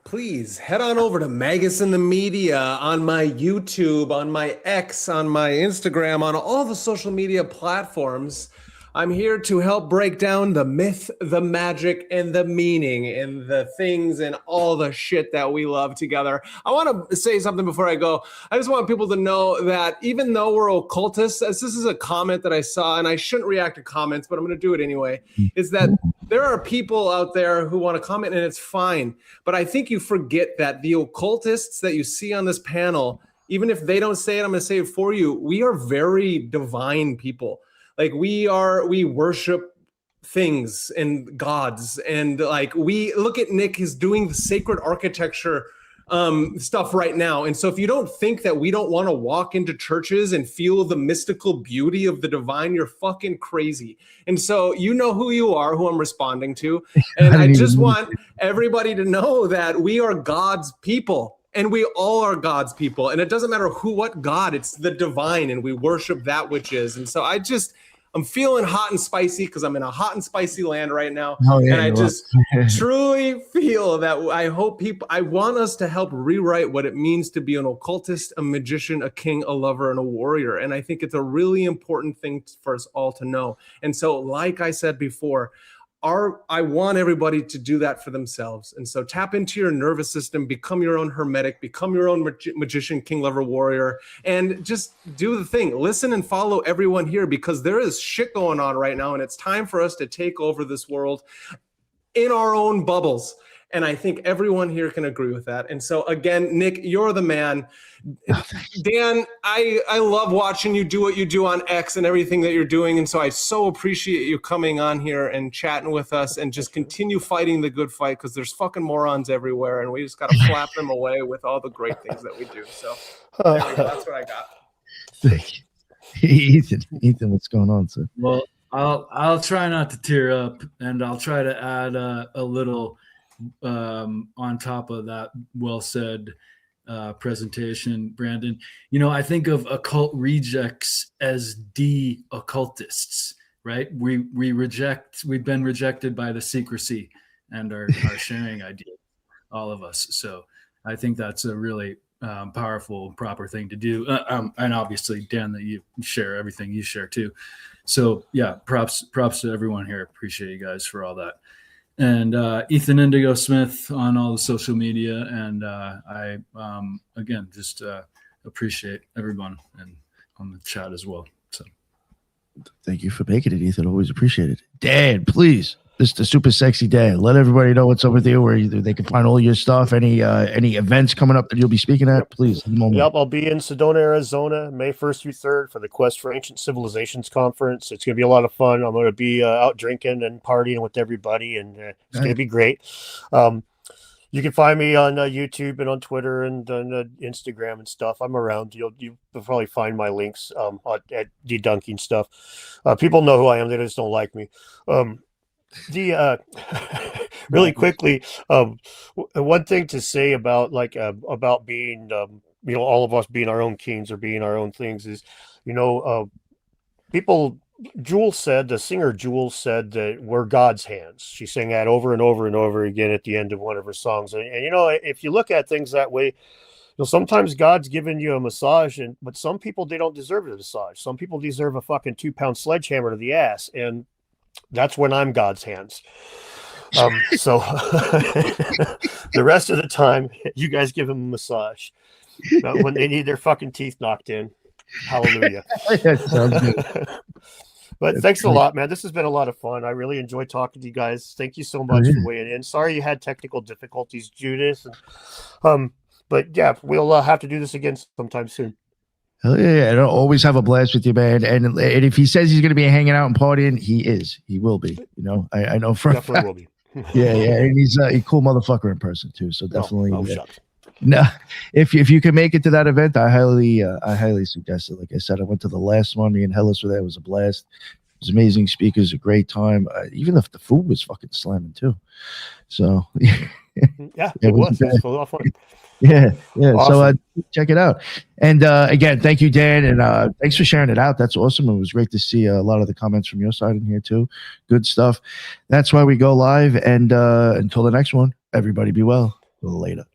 Please head on over to Magus in the Media on my YouTube, on my X, on my Instagram, on all the social media platforms. I'm here to help break down the myth, the magic, and the meaning, and the things and all the shit that we love together. I want to say something before I go. I just want people to know that even though we're occultists, as this is a comment that I saw, and I shouldn't react to comments, but I'm going to do it anyway, is that there are people out there who want to comment, and it's fine. But I think you forget that the occultists that you see on this panel, even if they don't say it, I'm going to say it for you. We are very divine people. Like we worship things and gods, and like we look at Nick is doing the sacred architecture stuff right now. And so if you don't think that we don't want to walk into churches and feel the mystical beauty of the divine, you're fucking crazy. And so you know who you are, who I'm responding to. And I just want everybody to know that we are God's people. And we all are God's people. And it doesn't matter what God, it's the divine, and we worship that which is. And so I'm feeling hot and spicy because I'm in a hot and spicy land right now. Oh, yeah, and I just truly feel that I want us to help rewrite what it means to be an occultist, a magician, a king, a lover, and a warrior. And I think it's a really important thing for us all to know. And so, like I said before, I want everybody to do that for themselves. And so tap into your nervous system, become your own hermetic, become your own magician, king, lover, warrior, and just do the thing. Listen and follow everyone here, because there is shit going on right now, and it's time for us to take over this world in our own bubbles. And I think everyone here can agree with that. And so again, Nick, you're the man. Dan, I love watching you do what you do on X and everything that you're doing. And so I so appreciate you coming on here and chatting with us, and just continue fighting the good fight, because there's fucking morons everywhere, and we just got to flap them away with all the great things that we do. So there we go. That's what I got. Thank you. Ethan, what's going on, sir? Well, I'll try not to tear up, and I'll try to add a little on top of that well said presentation, Brandon. I think of Occult Rejects as de-occultists, right? We've been rejected by the secrecy and are sharing ideas, all of us. So I think that's a really powerful, proper thing to do. And obviously, Dan, that you share everything you share too. So yeah, props to everyone here. Appreciate you guys for all that. And Ethan Indigo Smith on all the social media. And I, again, just appreciate everyone and on the chat as well. So thank you for making it, Ethan. Always appreciate it. Dan, please. This is the Super Sexy Dan. Let everybody know what's up with you, where they can find all your stuff, any events coming up that you'll be speaking at, please. Yep, I'll be in Sedona, Arizona, May 1st through 3rd for the Quest for Ancient Civilizations Conference. It's going to be a lot of fun. I'm going to be out drinking and partying with everybody, and it's going to be great. You can find me on YouTube and on Twitter and on Instagram and stuff. I'm around. You'll probably find my links at debunking stuff. People know who I am. They just don't like me. Really quickly, one thing to say about being all of us being our own kings or being our own things is, people. The singer Jewel said that we're God's hands. She sang that over and over and over again at the end of one of her songs. And if you look at things that way, sometimes God's giving you a massage, but some people, they don't deserve a massage. Some people deserve a fucking 2-pound sledgehammer to the ass, and that's when I'm God's hands. So the rest of the time, you guys give them a massage. When they need their fucking teeth knocked in, hallelujah. Sounds good. But thanks a lot, man. This has been a lot of fun. I really enjoyed talking to you guys. Thank you so much for weighing in. Sorry you had technical difficulties, Judith. But yeah, we'll have to do this again sometime soon. Hell yeah, and I'll always have a blast with you, man. And if he says he's going to be hanging out and partying, he is. He will be. I know for definitely will be. yeah, and he's a cool motherfucker in person too. So definitely. Shucks. No, if you can make it to that event, I highly suggest it. Like I said, I went to the last one. Me and Hellas were there. It was a blast. It was amazing speakers, a great time. Even if the food was fucking slamming too. So yeah, it was. It was a lot of fun. Yeah. Awesome. So check it out. And again, thank you, Dan, and thanks for sharing it out. That's awesome. It was great to see a lot of the comments from your side in here too. Good stuff. That's why we go live. And until the next one, everybody be well. Later.